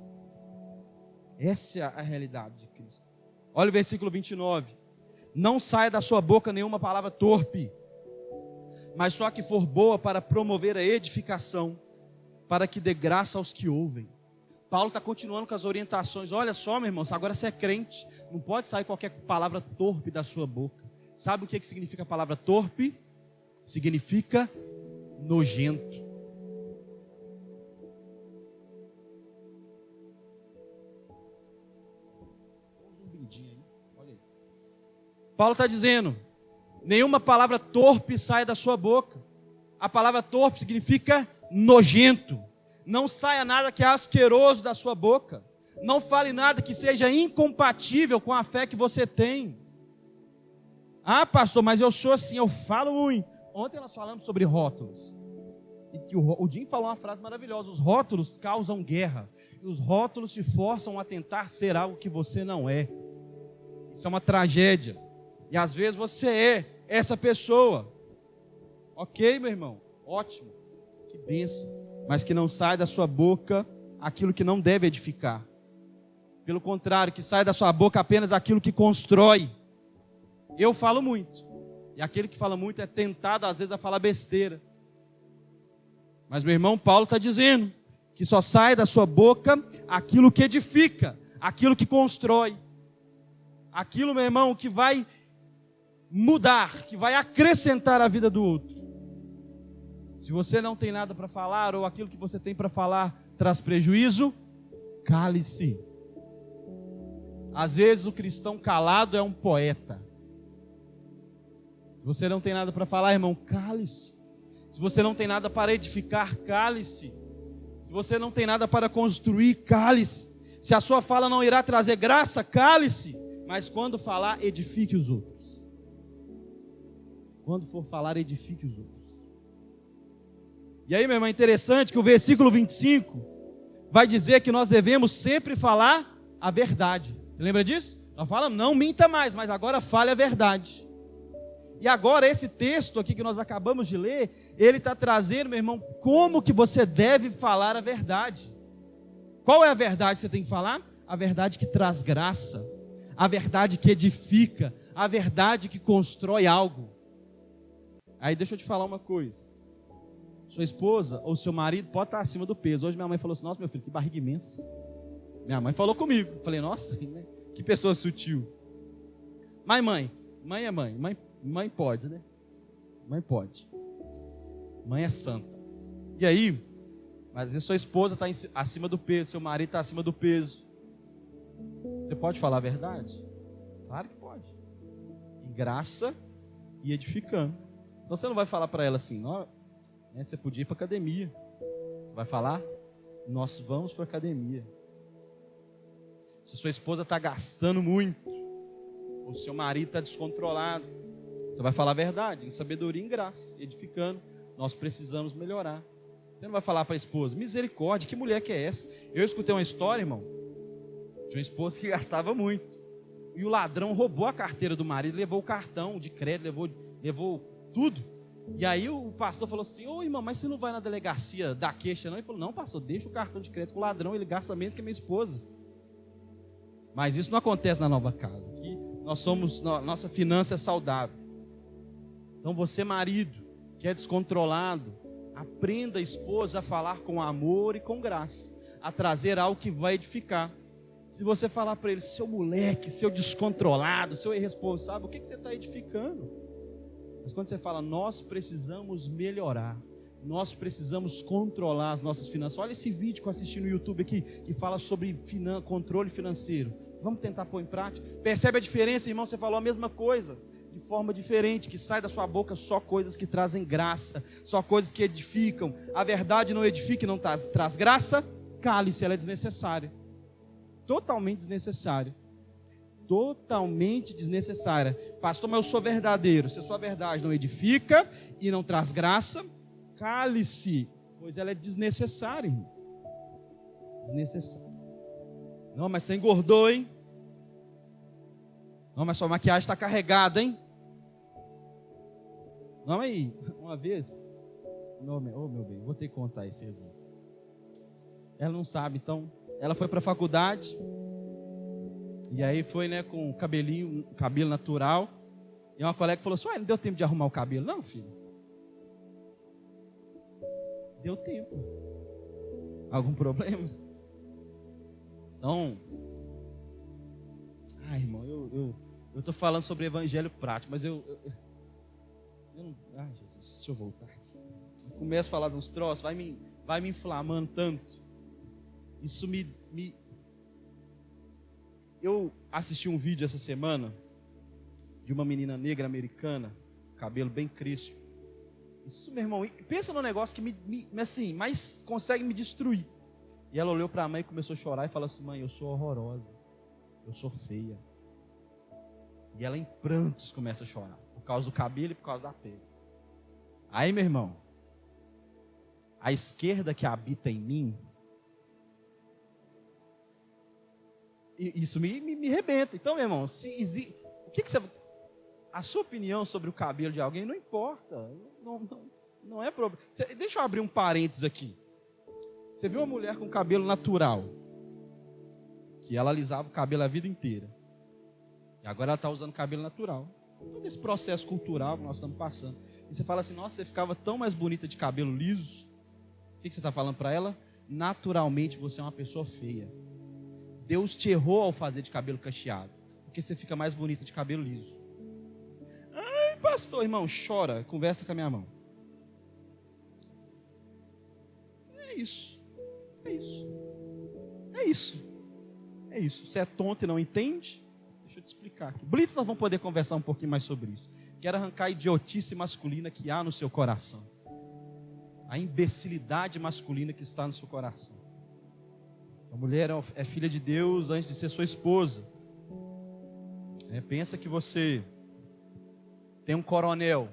[SPEAKER 1] Essa é a realidade de Cristo. Olha o versículo 29. Não saia da sua boca nenhuma palavra torpe, mas só que for boa para promover a edificação, para que dê graça aos que ouvem. Paulo está continuando com as orientações. Olha só, meu irmão, agora você é crente, não pode sair qualquer palavra torpe da sua boca. Sabe o que significa a palavra torpe? Significa nojento. Paulo está dizendo, nenhuma palavra torpe sai da sua boca. A palavra torpe significa nojento. Não saia nada que é asqueroso da sua boca. Não fale nada que seja incompatível com a fé que você tem. Ah, pastor, mas eu sou assim, eu falo muito. Ontem nós falamos sobre rótulos. E que o Jim falou uma frase maravilhosa. Os rótulos causam guerra. E os rótulos te forçam a tentar ser algo que você não é. Isso é uma tragédia. E às vezes você é essa pessoa. Ok, meu irmão? Ótimo. Que bênção. Mas que não sai da sua boca aquilo que não deve edificar. Pelo contrário, que sai da sua boca apenas aquilo que constrói. Eu falo muito. E aquele que fala muito é tentado, às vezes, a falar besteira. Mas meu irmão Paulo está dizendo que só sai da sua boca aquilo que edifica, aquilo que constrói. Aquilo, meu irmão, que vai mudar, que vai acrescentar a vida do outro. Se você não tem nada para falar, ou aquilo que você tem para falar traz prejuízo, cale-se. Às vezes o cristão calado é um poeta. Se você não tem nada para falar, irmão, cale-se. Se você não tem nada para edificar, cale-se. Se você não tem nada para construir, cale-se. Se a sua fala não irá trazer graça, cale-se. Mas quando falar, edifique os outros. Quando for falar, edifique os outros. E aí, meu irmão, é interessante que o versículo 25 vai dizer que nós devemos sempre falar a verdade. Você lembra disso? Nós falamos, não minta mais, mas agora fale a verdade. E agora esse texto aqui que nós acabamos de ler, ele está trazendo, meu irmão, como que você deve falar a verdade. Qual é a verdade que você tem que falar? A verdade que traz graça, a verdade que edifica, a verdade que constrói algo. Aí deixa eu te falar uma coisa. Sua esposa ou seu marido pode estar acima do peso. Hoje minha mãe falou assim, nossa meu filho, que barriga imensa. Minha mãe falou comigo. Eu falei, nossa, que pessoa sutil. Mas mãe é mãe pode, né? Mãe pode. Mãe é santa. E aí, mas às vezes sua esposa está acima do peso, seu marido está acima do peso. Você pode falar a verdade? Claro que pode. Em graça e edificando. Então você não vai falar para ela assim, não, né, você podia ir para a academia. Você vai falar, nós vamos para a academia. Se sua esposa está gastando muito, ou seu marido está descontrolado, você vai falar a verdade, em sabedoria e em graça, edificando. Nós precisamos melhorar. Você não vai falar para a esposa, misericórdia, que mulher que é essa? Eu escutei uma história, irmão, de uma esposa que gastava muito. E o ladrão roubou a carteira do marido, levou o cartão de crédito, levou tudo. E aí o pastor falou assim, ô irmão, mas você não vai na delegacia dar queixa não? Ele falou, não pastor, deixa o cartão de crédito com o ladrão, ele gasta menos que a minha esposa. Mas isso não acontece na nova casa. Aqui nossa finança é saudável. Então você, marido, que é descontrolado, aprenda a esposa a falar com amor e com graça, a trazer algo que vai edificar. Se você falar para ele, seu moleque, seu descontrolado, seu irresponsável, o que você está edificando? Mas quando você fala, nós precisamos melhorar, nós precisamos controlar as nossas finanças. Olha esse vídeo que eu assisti no YouTube aqui, que fala sobre controle financeiro. Vamos tentar pôr em prática. Percebe a diferença, irmão? Você falou a mesma coisa, de forma diferente, que sai da sua boca só coisas que trazem graça, só coisas que edificam. A verdade não edifica e não traz graça, cale-se, ela é desnecessária. Totalmente desnecessária. Totalmente desnecessária. Pastor, mas eu sou verdadeiro. Se a sua verdade não edifica e não traz graça, cale-se, pois ela é desnecessária, irmão. Desnecessária. Não, mas você engordou, hein? Não, mas sua maquiagem está carregada, hein? Não, aí, uma vez, meu bem, vou ter que contar esse exemplo. Ela não sabe, então, ela foi para a faculdade, e aí foi, né, com cabelo natural, e uma colega falou assim, não deu tempo de arrumar o cabelo? Não, filho. Deu tempo. Algum problema? Então, irmão, eu estou falando sobre evangelho prático, mas eu não, Jesus, deixa eu voltar aqui. Eu começo a falar de uns troços, vai me inflamando tanto. Isso Eu assisti um vídeo essa semana de uma menina negra americana, cabelo bem crespo. Isso, meu irmão, pensa num negócio que mas consegue me destruir. E ela olhou para a mãe e começou a chorar e falou assim, mãe, eu sou horrorosa, eu sou feia. E ela em prantos começa a chorar, por causa do cabelo e por causa da pele. Aí, meu irmão, a esquerda que habita em mim, isso me arrebenta. Então, meu irmão, o que você... A sua opinião sobre o cabelo de alguém não importa, não é problema. Deixa eu abrir um parênteses aqui. Você viu uma mulher com cabelo natural, que ela alisava o cabelo a vida inteira. E agora ela está usando cabelo natural. Todo esse processo cultural que nós estamos passando. E você fala assim, nossa, você ficava tão mais bonita de cabelo liso. O que você está falando para ela? Naturalmente você é uma pessoa feia. Deus te errou ao fazer de cabelo cacheado. Porque você fica mais bonita de cabelo liso. Ai, pastor, irmão, chora, conversa com a minha mão. É isso. É isso. É isso. É isso. Você é tonto e não entende? Deixa eu te explicar aqui. Blitz, nós vamos poder conversar um pouquinho mais sobre isso. Quero arrancar a idiotice masculina que há no seu coração. A imbecilidade masculina que está no seu coração. A mulher é filha de Deus antes de ser sua esposa. Pensa que você tem um coronel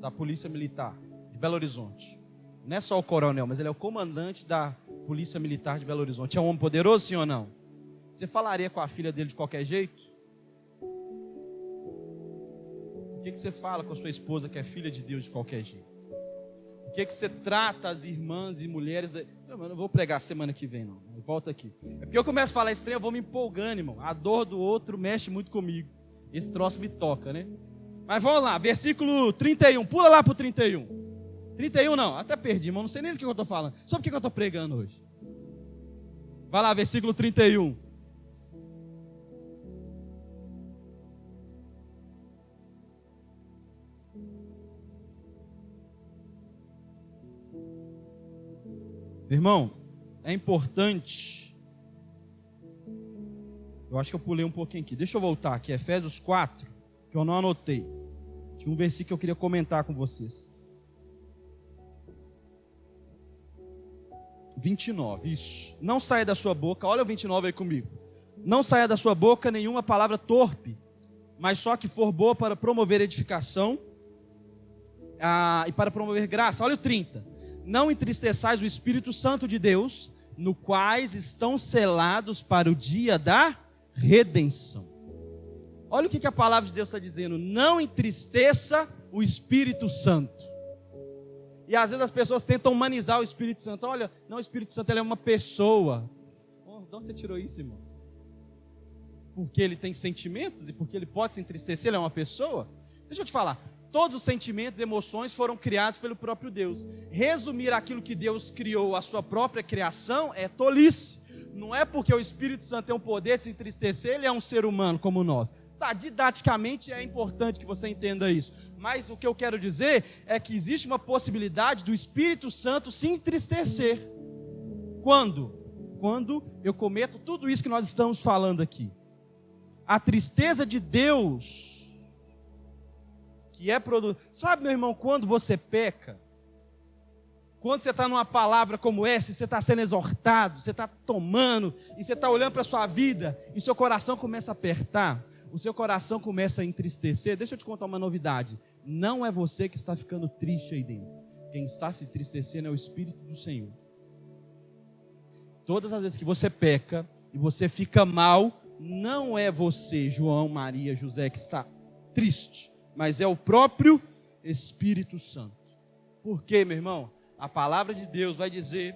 [SPEAKER 1] da Polícia Militar de Belo Horizonte. Não é só o coronel, mas ele é o comandante da Polícia Militar de Belo Horizonte. É um homem poderoso, sim ou não? Você falaria com a filha dele de qualquer jeito? Por que você fala com a sua esposa que é filha de Deus de qualquer jeito? Por que você trata as irmãs e mulheres... Eu não vou pregar semana que vem, não. Volta aqui. É porque eu começo a falar esse trem, eu vou me empolgando, irmão. A dor do outro mexe muito comigo. Esse troço me toca, né? Mas vamos lá, versículo 31. Pula lá para o 31. 31 não, até perdi, irmão. Não sei nem do que eu estou falando. Sobre o que eu estou pregando hoje. Vai lá, versículo 31. Irmão, é importante. Eu acho que eu pulei um pouquinho aqui. Deixa eu voltar aqui, Efésios 4, que eu não anotei. Tinha um versículo que eu queria comentar com vocês. 29, isso. Não saia da sua boca, olha o 29 aí comigo. Não saia da sua boca nenhuma palavra torpe, mas só que for boa para promover edificação e para promover graça. Olha o 30. Não entristeçais o Espírito Santo de Deus, no quais estão selados para o dia da redenção. Olha o que a palavra de Deus está dizendo. Não entristeça o Espírito Santo. E às vezes as pessoas tentam humanizar o Espírito Santo. Olha, não, o Espírito Santo ele é uma pessoa. De onde você tirou isso, irmão? Porque ele tem sentimentos e porque ele pode se entristecer, ele é uma pessoa? Deixa eu te falar. Todos os sentimentos e emoções foram criados pelo próprio Deus. Resumir aquilo que Deus criou, a sua própria criação, é tolice. Não é porque o Espírito Santo tem o poder de se entristecer, ele é um ser humano como nós. Tá, didaticamente é importante que você entenda isso. Mas o que eu quero dizer é que existe uma possibilidade do Espírito Santo se entristecer. Quando? Quando eu cometo tudo isso que nós estamos falando aqui. A tristeza de Deus... Sabe, meu irmão, quando você peca, quando você está numa palavra como essa, e você está sendo exortado, você está tomando, e você está olhando para a sua vida, e seu coração começa a apertar, o seu coração começa a entristecer. Deixa eu te contar uma novidade, não é você que está ficando triste aí dentro, quem está se entristecendo é o Espírito do Senhor. Todas as vezes que você peca, e você fica mal, não é você, João, Maria, José, que está triste, mas é o próprio Espírito Santo. Por quê, meu irmão? A palavra de Deus vai dizer,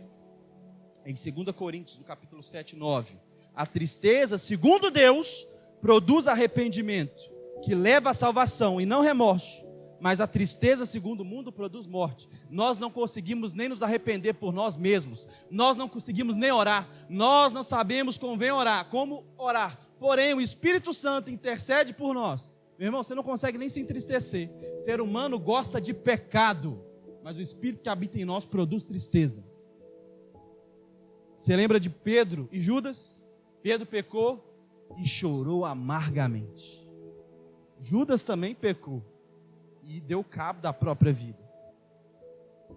[SPEAKER 1] em 2 Coríntios, no capítulo 7, 9, a tristeza, segundo Deus, produz arrependimento, que leva à salvação e não remorso, mas a tristeza, segundo o mundo, produz morte. Nós não conseguimos nem nos arrepender por nós mesmos, nós não conseguimos nem orar, nós não sabemos como vem orar, como orar, porém o Espírito Santo intercede por nós. Meu irmão, você não consegue nem se entristecer. O ser humano gosta de pecado, mas o Espírito que habita em nós produz tristeza. Você lembra de Pedro e Judas? Pedro pecou e chorou amargamente. Judas também pecou e deu cabo da própria vida.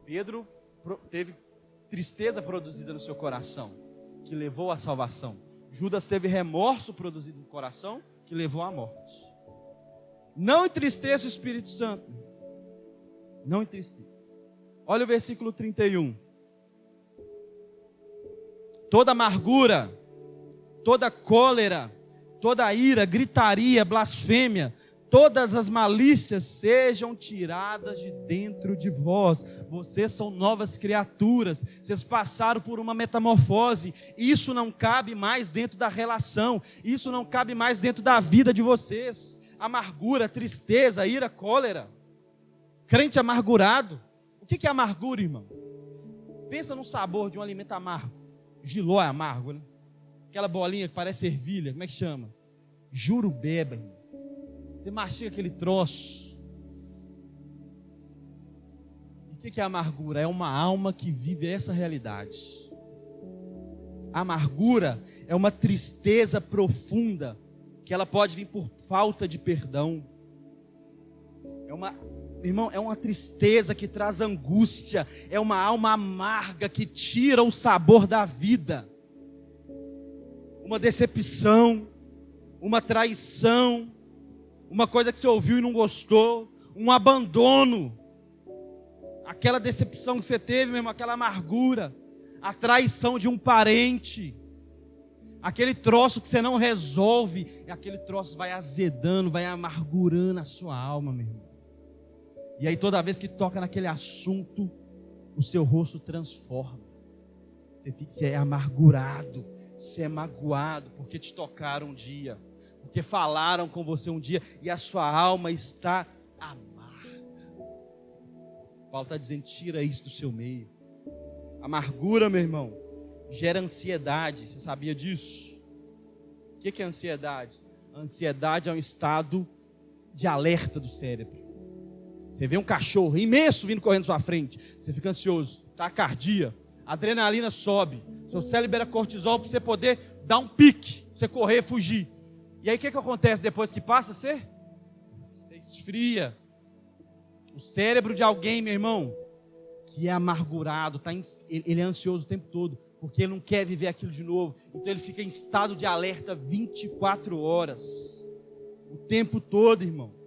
[SPEAKER 1] Pedro teve tristeza produzida no seu coração, que levou à salvação. Judas teve remorso produzido no coração, que levou à morte. Não entristeça o Espírito Santo. Não entristeça. Olha o versículo 31. Toda amargura, toda cólera, toda ira, gritaria, blasfêmia, todas as malícias sejam tiradas de dentro de vós. Vocês são novas criaturas, vocês passaram por uma metamorfose. Isso não cabe mais dentro da relação, isso não cabe mais dentro da vida de vocês. Amargura, tristeza, ira, cólera. Crente amargurado. O que é amargura, irmão? Pensa no sabor de um alimento amargo. Jiló é amargo, né? Aquela bolinha que parece ervilha, como é que chama? Jurubeba, irmão. Você mastiga aquele troço. E o que é amargura? É uma alma que vive essa realidade. A amargura é uma tristeza profunda, que ela pode vir por falta de perdão. Irmão, é uma tristeza que traz angústia. É uma alma amarga que tira o sabor da vida. Uma decepção, uma traição, uma coisa que você ouviu e não gostou, um abandono, aquela decepção que você teve mesmo, aquela amargura, a traição de um parente, aquele troço que você não resolve, e aquele troço vai azedando, vai amargurando a sua alma, meu irmão. E aí toda vez que toca naquele assunto, o seu rosto transforma. Você é amargurado, você é magoado, porque te tocaram um dia, porque falaram com você um dia, e a sua alma está amarga. Paulo está dizendo, tira isso do seu meio. Amargura, meu irmão, gera ansiedade. Você sabia disso? O que é ansiedade? A ansiedade é um estado de alerta do cérebro. Você vê um cachorro imenso vindo correndo à sua frente, você fica ansioso, taquicardia, a adrenalina sobe, seu cérebro libera cortisol para você poder dar um pique, você correr, fugir. E aí o que acontece depois que passa? Você esfria. O cérebro de alguém, meu irmão, que é amargurado, ele é ansioso o tempo todo, porque ele não quer viver aquilo de novo. Então ele fica em estado de alerta 24 horas, o tempo todo, irmão.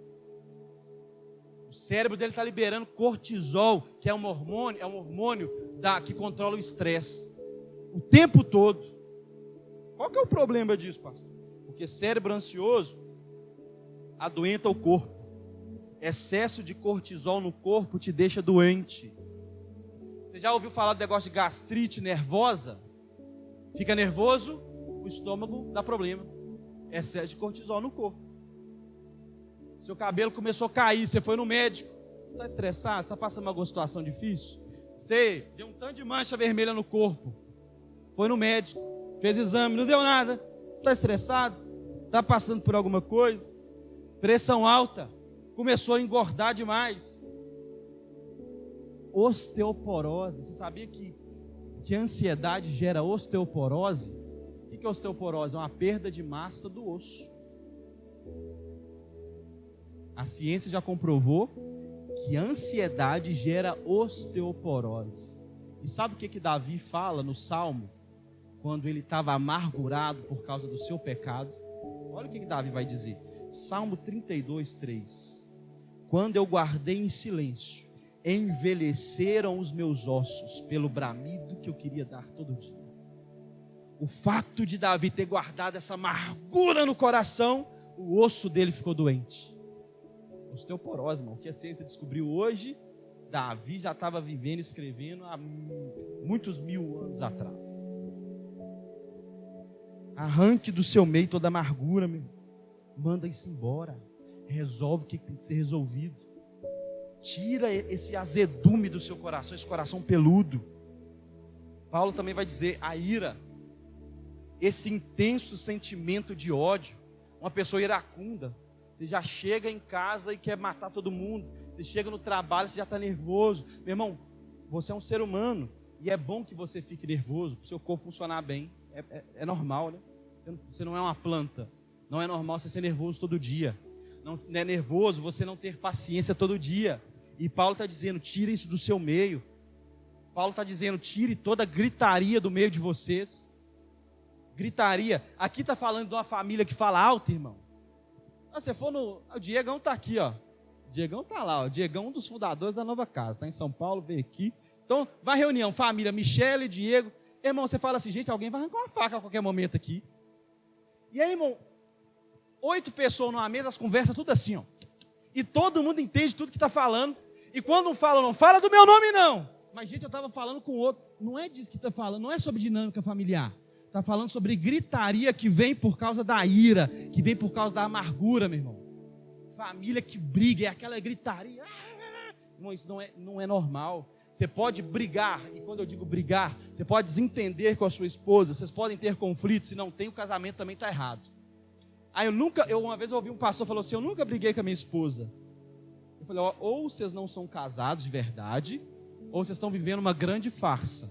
[SPEAKER 1] O cérebro dele está liberando cortisol, que é um hormônio que controla o estresse, o tempo todo. Qual que é o problema disso, pastor? Porque cérebro ansioso adoenta o corpo. Excesso de cortisol no corpo te deixa doente. Você já ouviu falar do negócio de gastrite nervosa? Fica nervoso, o estômago dá problema. Excesso de cortisol no corpo. Seu cabelo começou a cair, você foi no médico. Você está estressado? Você está passando alguma situação difícil? Você deu um tanto de mancha vermelha no corpo. Foi no médico, fez exame, não deu nada. Você está estressado? Está passando por alguma coisa? Pressão alta, começou a engordar demais. Osteoporose. Você sabia que a ansiedade gera osteoporose? O que é osteoporose? É uma perda de massa do osso. A ciência já comprovou que a ansiedade gera osteoporose. E sabe o que Davi fala no Salmo? Quando ele estava amargurado por causa do seu pecado. Olha o que Davi vai dizer. Salmo 32, 3. Quando eu guardei em silêncio, envelheceram os meus ossos pelo bramido que eu queria dar todo dia. O fato de Davi ter guardado essa amargura no coração, o osso dele ficou doente. Osteoporose, irmão. O que a ciência descobriu hoje, Davi já estava vivendo e escrevendo há muitos mil anos atrás. Arranque do seu meio toda amargura, meu. Manda isso embora. Resolve o que tem que ser resolvido. Tira esse azedume do seu coração, esse coração peludo. Paulo também vai dizer, a ira, esse intenso sentimento de ódio. Uma pessoa iracunda. Você já chega em casa e quer matar todo mundo. Você chega no trabalho, você já está nervoso. Meu irmão, você é um ser humano. E é bom que você fique nervoso, para o seu corpo funcionar bem. É normal, né? Você não é uma planta. Não é normal você ser nervoso todo dia. Não é nervoso você não ter paciência todo dia. E Paulo está dizendo, tire isso do seu meio. Paulo está dizendo, tire toda a gritaria do meio de vocês. Gritaria. Aqui está falando de uma família que fala alto, irmão. Você for no... O Diegão está aqui, ó. O Diegão está lá, ó. O Diegão é um dos fundadores da Nova Casa. Está em São Paulo, veio aqui. Então, vai reunião, família, Michele, Diego. Irmão, você fala assim, gente, alguém vai arrancar uma faca a qualquer momento aqui. E aí, irmão, 8 pessoas numa mesa, as conversas tudo assim, ó. E todo mundo entende tudo que está falando. E quando um fala, não fala do meu nome não. Mas gente, eu estava falando com o outro. Não é disso que está falando, não é sobre dinâmica familiar. Está falando sobre gritaria que vem por causa da ira, que vem por causa da amargura, meu irmão. Família que briga, é aquela gritaria. Irmão, isso não é normal. Você pode brigar, e quando eu digo brigar, você pode desentender com a sua esposa, vocês podem ter conflitos, se não tem, o casamento também está errado. Aí uma vez eu ouvi um pastor falou assim, eu nunca briguei com a minha esposa. Eu falei, ou vocês não são casados de verdade, ou vocês estão vivendo uma grande farsa,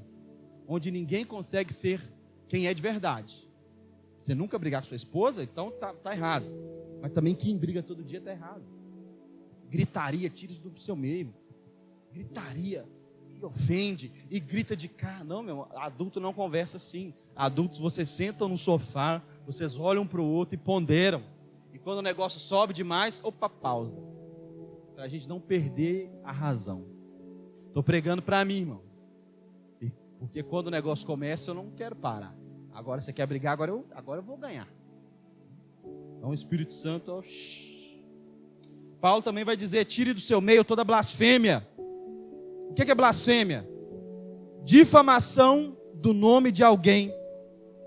[SPEAKER 1] onde ninguém consegue ser quem é de verdade. Você nunca brigar com sua esposa, então tá errado. Mas também quem briga todo dia está errado. Gritaria, tira isso do seu meio. Gritaria, e ofende, e grita de cá. Não, meu irmão, adulto não conversa assim. Adultos, vocês sentam no sofá, vocês olham para o outro e ponderam. E quando o negócio sobe demais, opa, pausa. Para a gente não perder a razão. Estou pregando para mim, irmão. Porque quando o negócio começa, eu não quero parar. Agora você quer brigar, agora eu vou ganhar. Então o Espírito Santo, ó, Paulo também vai dizer, tire do seu meio toda blasfêmia. O que é blasfêmia? Difamação do nome de alguém.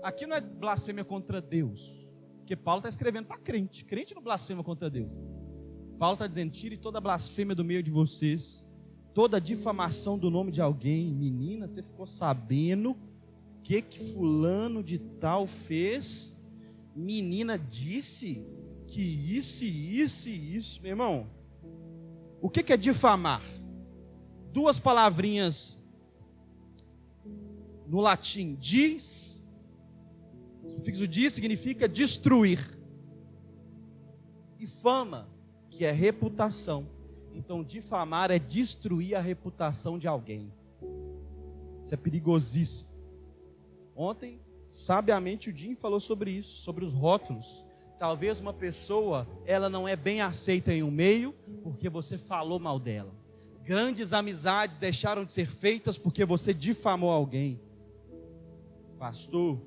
[SPEAKER 1] Aqui não é blasfêmia contra Deus, porque Paulo está escrevendo para crente. Crente não blasfema contra Deus. Paulo está dizendo, tire toda blasfêmia do meio de vocês, toda difamação do nome de alguém. Menina, você ficou sabendo o que fulano de tal fez? Menina disse que isso, meu irmão. O que é difamar? Duas palavrinhas no latim, dis, o sufixo dis significa destruir, e fama, que é reputação. Então difamar é destruir a reputação de alguém. Isso é perigosíssimo. Ontem, sabiamente, o Jim falou sobre isso, sobre os rótulos. Talvez uma pessoa, ela não é bem aceita em um meio, porque você falou mal dela. Grandes amizades deixaram de ser feitas porque você difamou alguém. Pastor,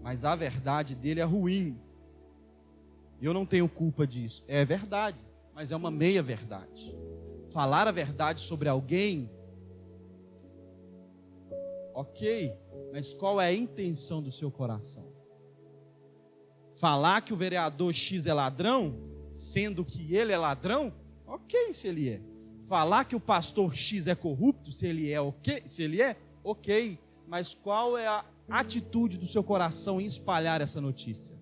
[SPEAKER 1] mas a verdade dele é ruim. Eu não tenho culpa disso. É verdade, mas é uma meia verdade. Falar a verdade sobre alguém, ok, mas qual é a intenção do seu coração? Falar que o vereador X é ladrão, sendo que ele é ladrão, ok, se ele é. Falar que o pastor X é corrupto, se ele é, ok, mas qual é a atitude do seu coração em espalhar essa notícia?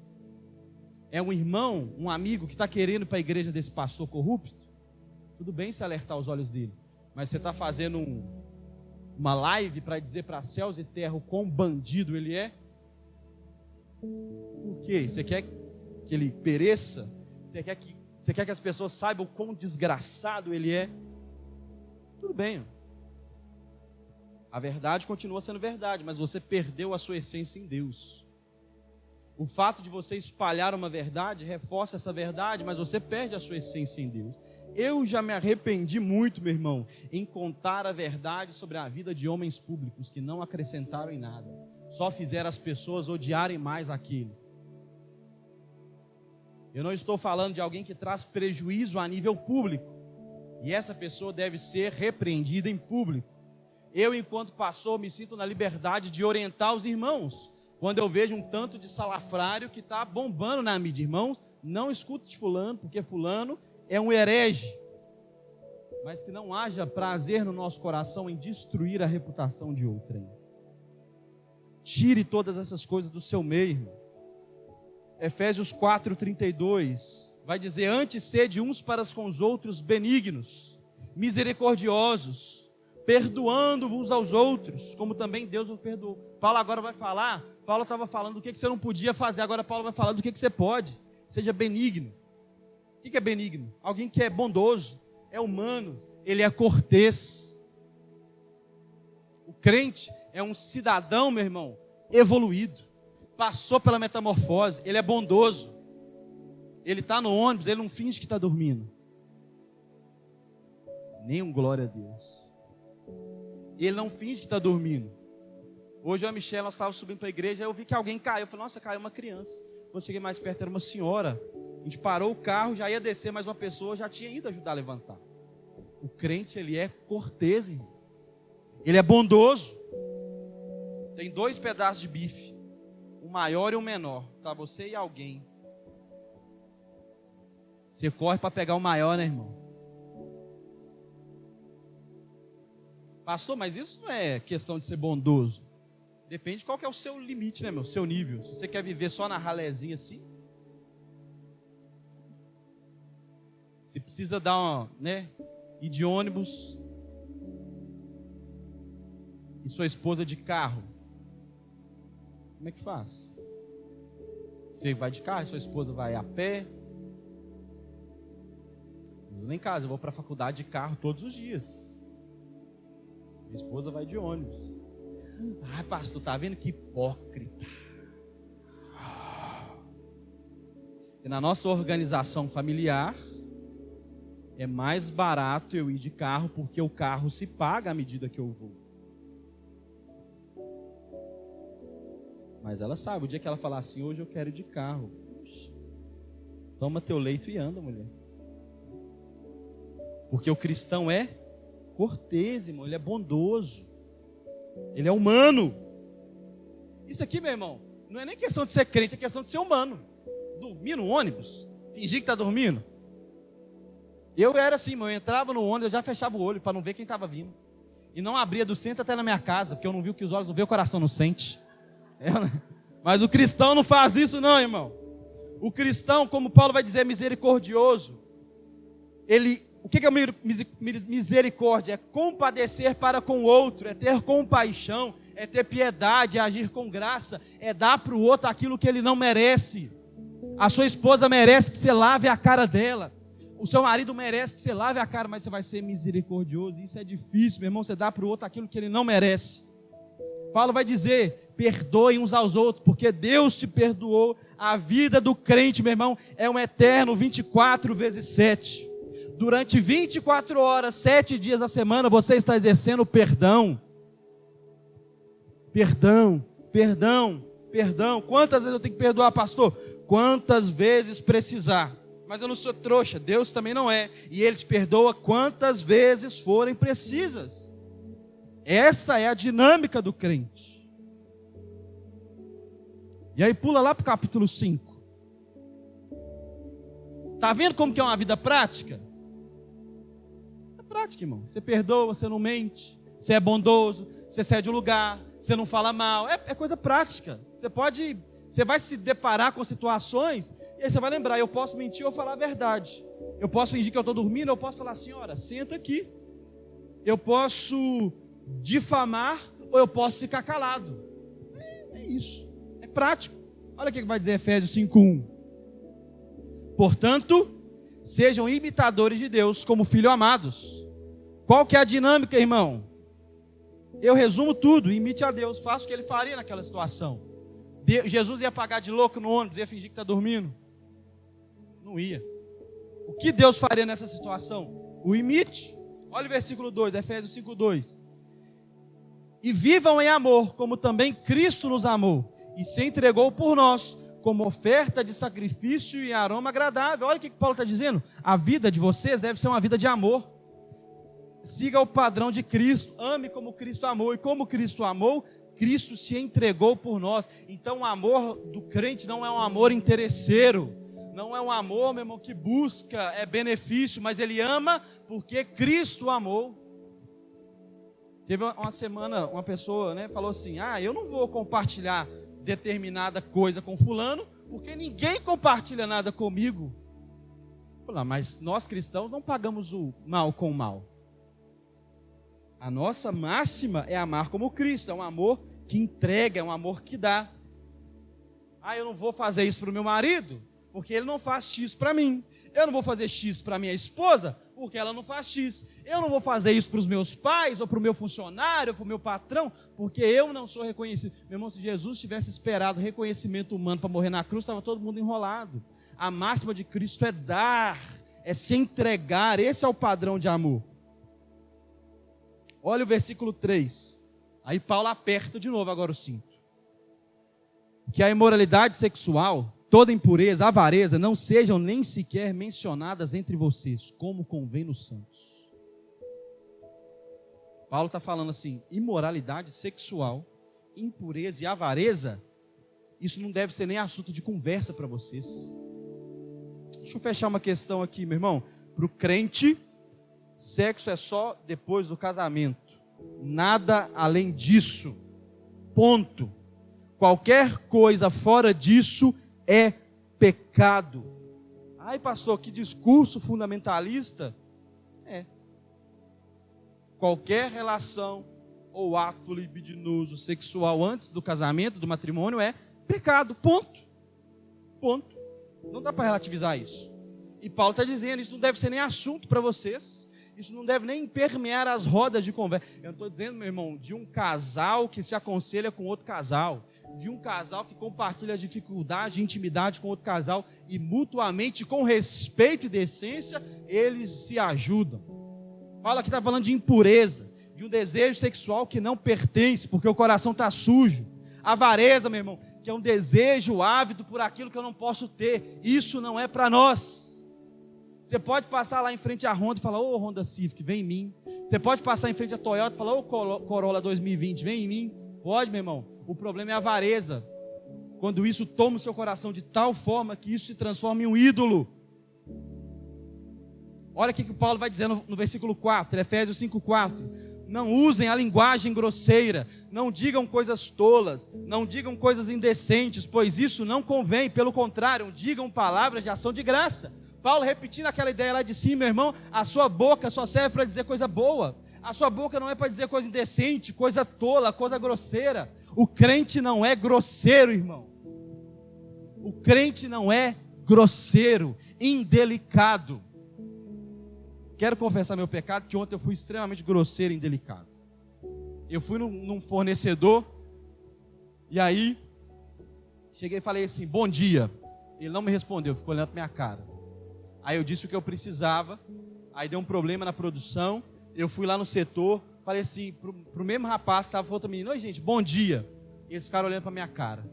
[SPEAKER 1] É um irmão, um amigo que está querendo ir para a igreja desse pastor corrupto? Tudo bem se alertar os olhos dele, mas você está fazendo uma live para dizer para céus e terra o quão bandido ele é? Por quê? Você quer que ele pereça? Você quer que as pessoas saibam o quão desgraçado ele é? Tudo bem. A verdade continua sendo verdade, mas você perdeu a sua essência em Deus. O fato de você espalhar uma verdade reforça essa verdade, mas você perde a sua essência em Deus. Eu já me arrependi muito, meu irmão, em contar a verdade sobre a vida de homens públicos que não acrescentaram em nada, só fizeram as pessoas odiarem mais aquele. Eu não estou falando de alguém que traz prejuízo a nível público, e essa pessoa deve ser repreendida em público. Eu, enquanto pastor, me sinto na liberdade de orientar os irmãos. Quando eu vejo um tanto de salafrário que está bombando na mídia, irmãos, não escute de fulano, porque fulano é um herege. Mas que não haja prazer no nosso coração em destruir a reputação de outrem. Tire todas essas coisas do seu meio. Efésios 4:32 vai dizer: antes sede uns para com os outros benignos, misericordiosos, perdoando-vos aos outros, como também Deus vos perdoou. Paulo agora vai falar, Paulo estava falando do que você não podia fazer, agora Paulo vai falar do que você pode. Seja benigno. O que é benigno? Alguém que é bondoso, é humano, ele é cortês. O crente é um cidadão, meu irmão, evoluído, passou pela metamorfose, ele é bondoso. Ele está no ônibus, ele não finge que está dormindo. Nem glória a Deus. Ele não finge que está dormindo. Hoje eu e a Michelle, nós estávamos subindo para a igreja, aí eu vi que alguém caiu. Eu falei, nossa, caiu uma criança. Quando cheguei mais perto, era uma senhora A gente parou o carro, já ia descer, mas uma pessoa já tinha ido ajudar a levantar. O crente, ele é cortês, irmão. Ele é bondoso. Tem 2 pedaços de bife, um maior e um menor. Tá você e alguém. Você corre para pegar o maior, né, irmão? Pastor, mas isso não é questão de ser bondoso. Depende qual que é o seu limite, né, meu? Seu nível. Se você quer viver só na ralézinha assim, se precisa dar uma, né, ir de ônibus e sua esposa de carro, como é que faz? Você vai de carro e sua esposa vai a pé? Às vezes em casa, eu vou para a faculdade de carro todos os dias. Minha esposa vai de ônibus. Ai, pastor, tá vendo que hipócrita. E na nossa organização familiar, é mais barato eu ir de carro, porque o carro se paga à medida que eu vou. Mas ela sabe, o dia que ela falar assim, hoje eu quero ir de carro. Toma teu leito e anda, mulher. Porque o cristão é cortês, irmão, ele é bondoso. Ele é humano. Isso aqui, meu irmão, não é nem questão de ser crente, é questão de ser humano. Dormir no ônibus, fingir que está dormindo. Eu era assim, eu entrava no ônibus, eu já fechava o olho para não ver quem estava vindo. E não abria do centro até na minha casa, porque eu não vi o que os olhos não vê, o coração não sente. Mas o cristão não faz isso não, irmão. O cristão, como Paulo vai dizer, é misericordioso. O que é misericórdia? É compadecer para com o outro, é ter compaixão, é ter piedade, é agir com graça, é dar para o outro aquilo que ele não merece. A sua esposa merece que você lave a cara dela. O seu marido merece que você lave a cara, mas você vai ser misericordioso. Isso é difícil, meu irmão, você dá para o outro aquilo que ele não merece. Paulo vai dizer, perdoem uns aos outros, porque Deus te perdoou. A vida do crente, meu irmão, é um eterno 24 vezes 7. Durante 24 horas, 7 dias da semana, você está exercendo perdão. Perdão, perdão, perdão. Quantas vezes eu tenho que perdoar, pastor? Quantas vezes precisar. Mas eu não sou trouxa, Deus também não é. E Ele te perdoa quantas vezes forem precisas. Essa é a dinâmica do crente. E aí pula lá para o capítulo 5. Está vendo como que é uma vida prática? É prática, irmão. Você perdoa, você não mente, você é bondoso, você cede o lugar, você não fala mal. É coisa prática. Você vai se deparar com situações e aí você vai lembrar, eu posso mentir ou falar a verdade. Eu posso fingir que eu estou dormindo, eu posso falar, senhora, senta aqui. Eu posso difamar ou eu posso ficar calado. É isso, é prático. Olha o que vai dizer Efésios 5:1. Portanto, sejam imitadores de Deus como filhos amados. Qual que é a dinâmica, irmão? Eu resumo tudo, imite a Deus, faça o que Ele faria naquela situação. Jesus ia pagar de louco no ônibus, ia fingir que está dormindo? Não ia. O que Deus faria nessa situação? O imite. Olha o versículo 2, Efésios 5:2. E vivam em amor, como também Cristo nos amou, e se entregou por nós, como oferta de sacrifício e aroma agradável. Olha o que Paulo está dizendo. A vida de vocês deve ser uma vida de amor. Siga o padrão de Cristo, ame como Cristo amou, e como Cristo amou, Cristo se entregou por nós. Então o amor do crente não é um amor interesseiro, não é um amor, meu irmão, que busca benefício, mas ele ama porque Cristo amou. Teve uma semana, uma pessoa, falou assim, eu não vou compartilhar determinada coisa com fulano, porque ninguém compartilha nada comigo. Falei, mas nós cristãos não pagamos o mal com o mal. A nossa máxima é amar como Cristo, é um amor que entrega, é um amor que dá. Eu não vou fazer isso para o meu marido, porque ele não faz X para mim. Eu não vou fazer X para minha esposa, porque ela não faz X. Eu não vou fazer isso para os meus pais, ou para o meu funcionário, ou para o meu patrão, porque eu não sou reconhecido. Meu irmão, se Jesus tivesse esperado reconhecimento humano para morrer na cruz, estava todo mundo enrolado. A máxima de Cristo é dar, é se entregar. Esse é o padrão de amor. Olha o versículo 3. Aí Paulo aperta de novo agora o cinto. Que a imoralidade sexual toda impureza, avareza, não sejam nem sequer mencionadas entre vocês, como convém nos santos. Paulo está falando assim, imoralidade sexual, impureza e avareza, isso não deve ser nem assunto de conversa para vocês. Deixa eu fechar uma questão aqui, meu irmão. Para o crente, sexo é só depois do casamento. Nada além disso. Ponto. Qualquer coisa fora disso é pecado. Ai, pastor, que discurso fundamentalista. Qualquer relação ou ato libidinoso sexual antes do casamento, do matrimônio, é pecado. Ponto. Ponto. Não dá para relativizar isso. E Paulo está dizendo, isso não deve ser nem assunto para vocês. Isso não deve nem permear as rodas de conversa. Eu não estou dizendo, meu irmão, de um casal que se aconselha com outro casal. De um casal que compartilha as dificuldades de intimidade com outro casal. E mutuamente, com respeito e decência, eles se ajudam. Paulo aqui está falando de impureza. De um desejo sexual que não pertence, porque o coração está sujo. Avareza, meu irmão, que é um desejo ávido por aquilo que eu não posso ter. Isso não é para nós. Você pode passar lá em frente à Honda e falar, ô Honda Civic, vem em mim. Você pode passar em frente à Toyota e falar, ô Corolla 2020, vem em mim. Pode, meu irmão. O problema é a avareza. Quando isso toma o seu coração de tal forma que isso se transforma em um ídolo. Olha o que o Paulo vai dizer no versículo 4, Efésios 5,4. Não usem a linguagem grosseira, não digam coisas tolas, não digam coisas indecentes, pois isso não convém, pelo contrário, digam palavras de ação de graça. Paulo repetindo aquela ideia lá de cima, meu irmão, a sua boca só serve para dizer coisa boa, a sua boca não é para dizer coisa indecente, coisa tola, coisa grosseira. O crente não é grosseiro, irmão. O crente não é grosseiro, indelicado. Quero confessar meu pecado, que ontem eu fui extremamente grosseiro e indelicado. Eu fui num fornecedor, e aí, cheguei e falei assim, bom dia. Ele não me respondeu, ficou olhando para minha cara. Aí eu disse o que eu precisava, aí deu um problema na produção, eu fui lá no setor, falei assim, pro mesmo rapaz, estava outra menina, oi gente, bom dia. E eles ficaram olhando para minha cara.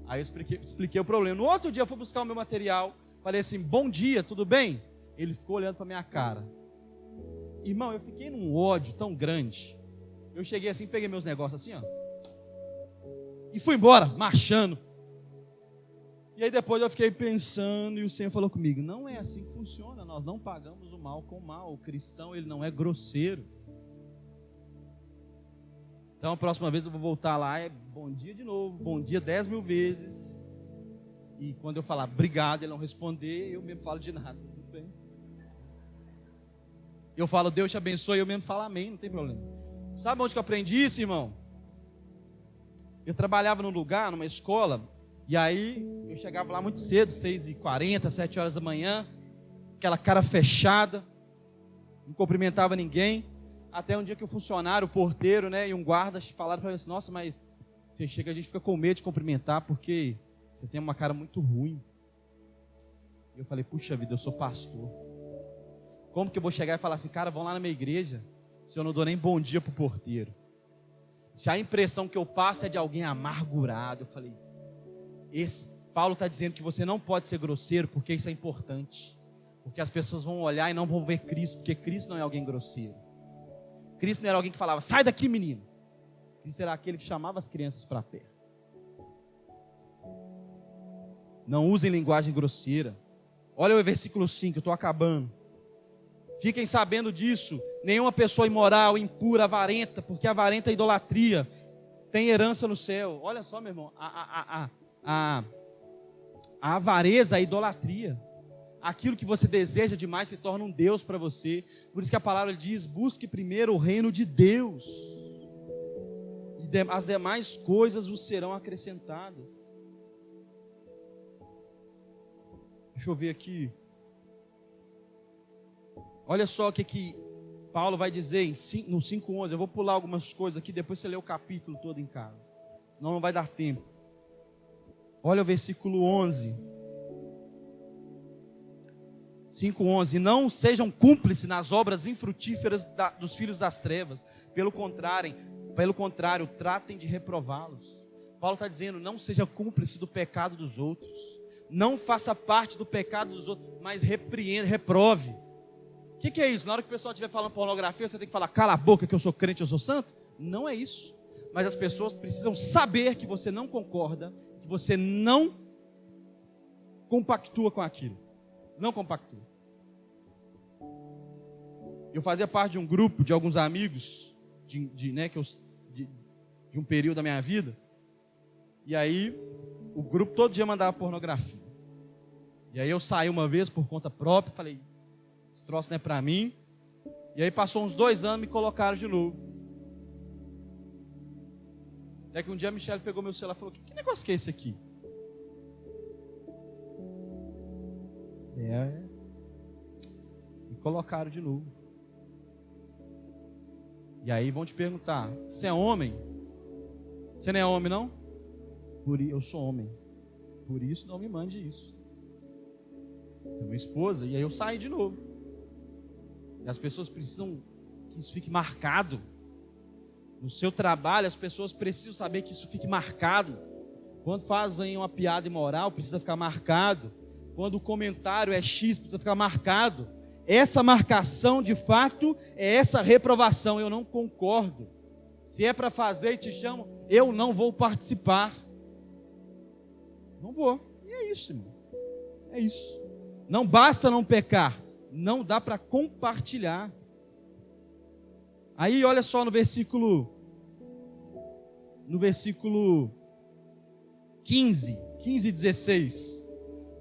[SPEAKER 1] Aí eu expliquei o problema. No outro dia eu fui buscar o meu material, falei assim, bom dia, tudo bem? Ele ficou olhando para minha cara. Irmão, eu fiquei num ódio tão grande. Eu cheguei assim, peguei meus negócios assim, ó. E fui embora, marchando. E aí depois eu fiquei pensando e o Senhor falou comigo, não é assim que funciona, nós não pagamos o mal com o mal. O cristão, ele não é grosseiro. Então a próxima vez eu vou voltar lá, é bom dia de novo, bom dia 10 mil vezes. E quando eu falar obrigado, ele não responder, eu mesmo falo de nada, tudo bem. Eu falo, Deus te abençoe, eu mesmo falo amém, não tem problema. Sabe onde que eu aprendi isso, irmão? Eu trabalhava num lugar, numa escola, e aí eu chegava lá muito cedo, 6h40, 7 horas da manhã, aquela cara fechada, não cumprimentava ninguém, até um dia que o funcionário, o porteiro, né, e um guarda falaram para mim assim, nossa, mas você chega, a gente fica com medo de cumprimentar, porque você tem uma cara muito ruim. E eu falei, puxa vida, eu sou pastor. Como que eu vou chegar e falar assim, cara, vão lá na minha igreja, se eu não dou nem bom dia pro porteiro? Se a impressão que eu passo é de alguém amargurado, eu falei, Paulo está dizendo que você não pode ser grosseiro, porque isso é importante. Porque as pessoas vão olhar e não vão ver Cristo, porque Cristo não é alguém grosseiro. Cristo não era alguém que falava, sai daqui menino. Cristo era aquele que chamava as crianças para perto. Não usem linguagem grosseira. Olha o versículo 5, eu estou acabando. Fiquem sabendo disso, nenhuma pessoa imoral, impura, avarenta, porque avarenta é idolatria, tem herança no céu. Olha só, meu irmão, a avareza é a idolatria. Aquilo que você deseja demais se torna um Deus para você. Por isso que a palavra diz, busque primeiro o reino de Deus, e as demais coisas vos serão acrescentadas. Deixa eu ver aqui. Olha só o que Paulo vai dizer no 5:11. Eu vou pular algumas coisas aqui, depois você lê o capítulo todo em casa. Senão não vai dar tempo. Olha o versículo 11. 5:11. Não sejam cúmplices nas obras infrutíferas dos filhos das trevas. Pelo contrário, tratem de reprová-los. Paulo está dizendo, não seja cúmplice do pecado dos outros. Não faça parte do pecado dos outros, mas repreenda, reprove. O que é isso? Na hora que o pessoal estiver falando pornografia, você tem que falar, cala a boca que eu sou crente, eu sou santo? Não é isso. Mas as pessoas precisam saber que você não concorda, que você não compactua com aquilo. Não compactua. Eu fazia parte de um grupo de alguns amigos, de um período da minha vida, e aí o grupo todo dia mandava pornografia. E aí eu saí uma vez por conta própria, falei, esse troço não é para mim. E aí passou uns 2 anos, me colocaram de novo. Até que um dia a Michelle pegou meu celular e falou, que negócio que é esse aqui? Me colocaram de novo. E aí vão te perguntar, você é homem? Você não é homem, não? Eu sou homem. Por isso não me mande isso. Tenho uma esposa, e aí eu saí de novo. E as pessoas precisam que isso fique marcado. No seu trabalho, as pessoas precisam saber que isso fique marcado. Quando fazem uma piada imoral, precisa ficar marcado. Quando o comentário é X, precisa ficar marcado. Essa marcação, de fato, é essa reprovação. Eu não concordo. Se é para fazer e te chamo, eu não vou participar. Não vou. E é isso, irmão. É isso. Não basta não pecar. Não dá para compartilhar. Aí, olha só no versículo 15 e 16.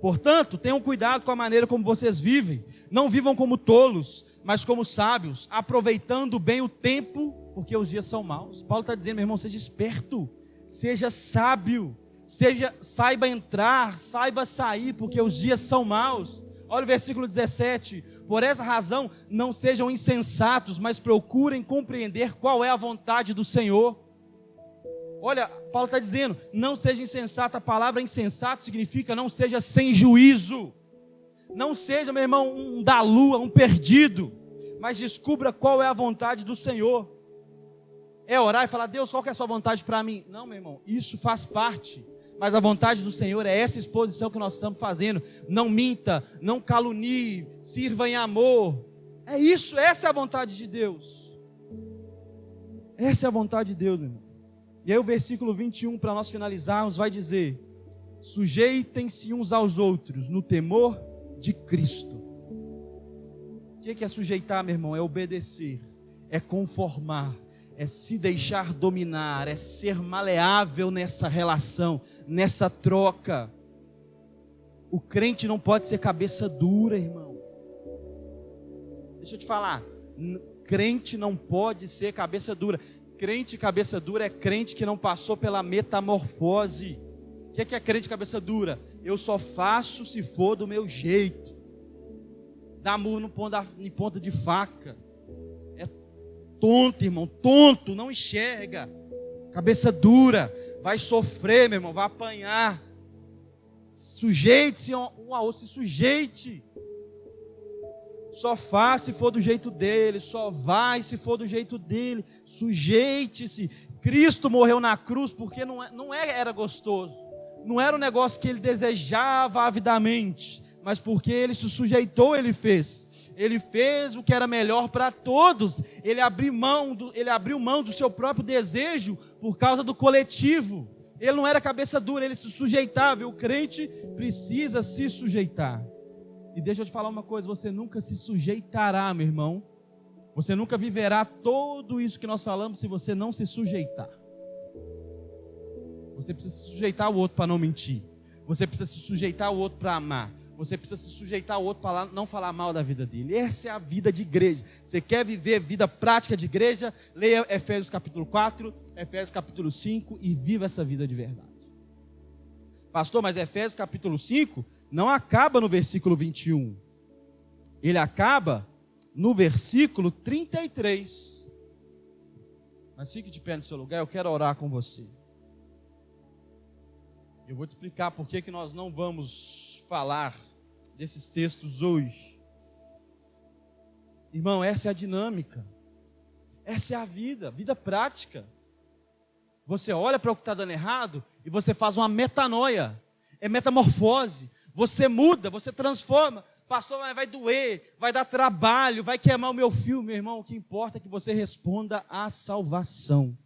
[SPEAKER 1] Portanto, tenham cuidado com a maneira como vocês vivem. Não vivam como tolos, mas como sábios, aproveitando bem o tempo, porque os dias são maus. Paulo está dizendo, meu irmão, seja esperto, seja sábio, saiba entrar, saiba sair, porque os dias são maus. Olha o versículo 17. Por essa razão, não sejam insensatos, mas procurem compreender qual é a vontade do Senhor. Olha, Paulo está dizendo, não seja insensato. A palavra insensato significa não seja sem juízo. Não seja, meu irmão, um da lua, um perdido. Mas descubra qual é a vontade do Senhor. É orar e falar, Deus, qual que é a sua vontade para mim? Não, meu irmão, isso faz parte. Mas a vontade do Senhor é essa exposição que nós estamos fazendo. Não minta, não calunie, sirva em amor. É isso, essa é a vontade de Deus. Essa é a vontade de Deus, meu irmão. E aí o versículo 21, para nós finalizarmos, vai dizer, sujeitem-se uns aos outros no temor de Cristo. O que é sujeitar, meu irmão? É obedecer, é conformar, é se deixar dominar, é ser maleável nessa relação, nessa troca. O crente não pode ser cabeça dura, irmão. Deixa eu te falar, crente não pode ser cabeça dura. Crente cabeça dura é crente que não passou pela metamorfose. O que é crente cabeça dura? Eu só faço se for do meu jeito. Dá murro em ponta de faca. É tonto, irmão, tonto, não enxerga. Cabeça dura, vai sofrer, meu irmão, vai apanhar. Sujeite-se um ao outro, se sujeite. Só faz se for do jeito dele, só vai se for do jeito dele. Sujeite-se. Cristo morreu na cruz porque era gostoso. Não era um negócio que ele desejava avidamente, mas porque ele se sujeitou, ele fez. Ele fez o que era melhor para todos. Ele abriu mão do seu próprio desejo por causa do coletivo. Ele não era cabeça dura, ele se sujeitava. E o crente precisa se sujeitar. E deixa eu te falar uma coisa, você nunca se sujeitará, meu irmão. Você nunca viverá tudo isso que nós falamos se você não se sujeitar. Você precisa se sujeitar ao outro para não mentir. Você precisa se sujeitar ao outro para amar. Você precisa se sujeitar ao outro para não falar mal da vida dele. Essa é a vida de igreja. Você quer viver vida prática de igreja? Leia Efésios capítulo 4, Efésios capítulo 5 e viva essa vida de verdade. Pastor, mas Efésios capítulo 5 não acaba no versículo 21. Ele acaba no versículo 33. Mas fique de pé no seu lugar, eu quero orar com você. Eu vou te explicar por que nós não vamos falar desses textos hoje. Irmão, essa é a dinâmica. Essa é a vida prática. Você olha para o que está dando errado e você faz uma metanoia. É metamorfose. Você muda, você transforma. Pastor, mas vai doer, vai dar trabalho, vai queimar o meu fio, meu irmão. O que importa é que você responda à salvação.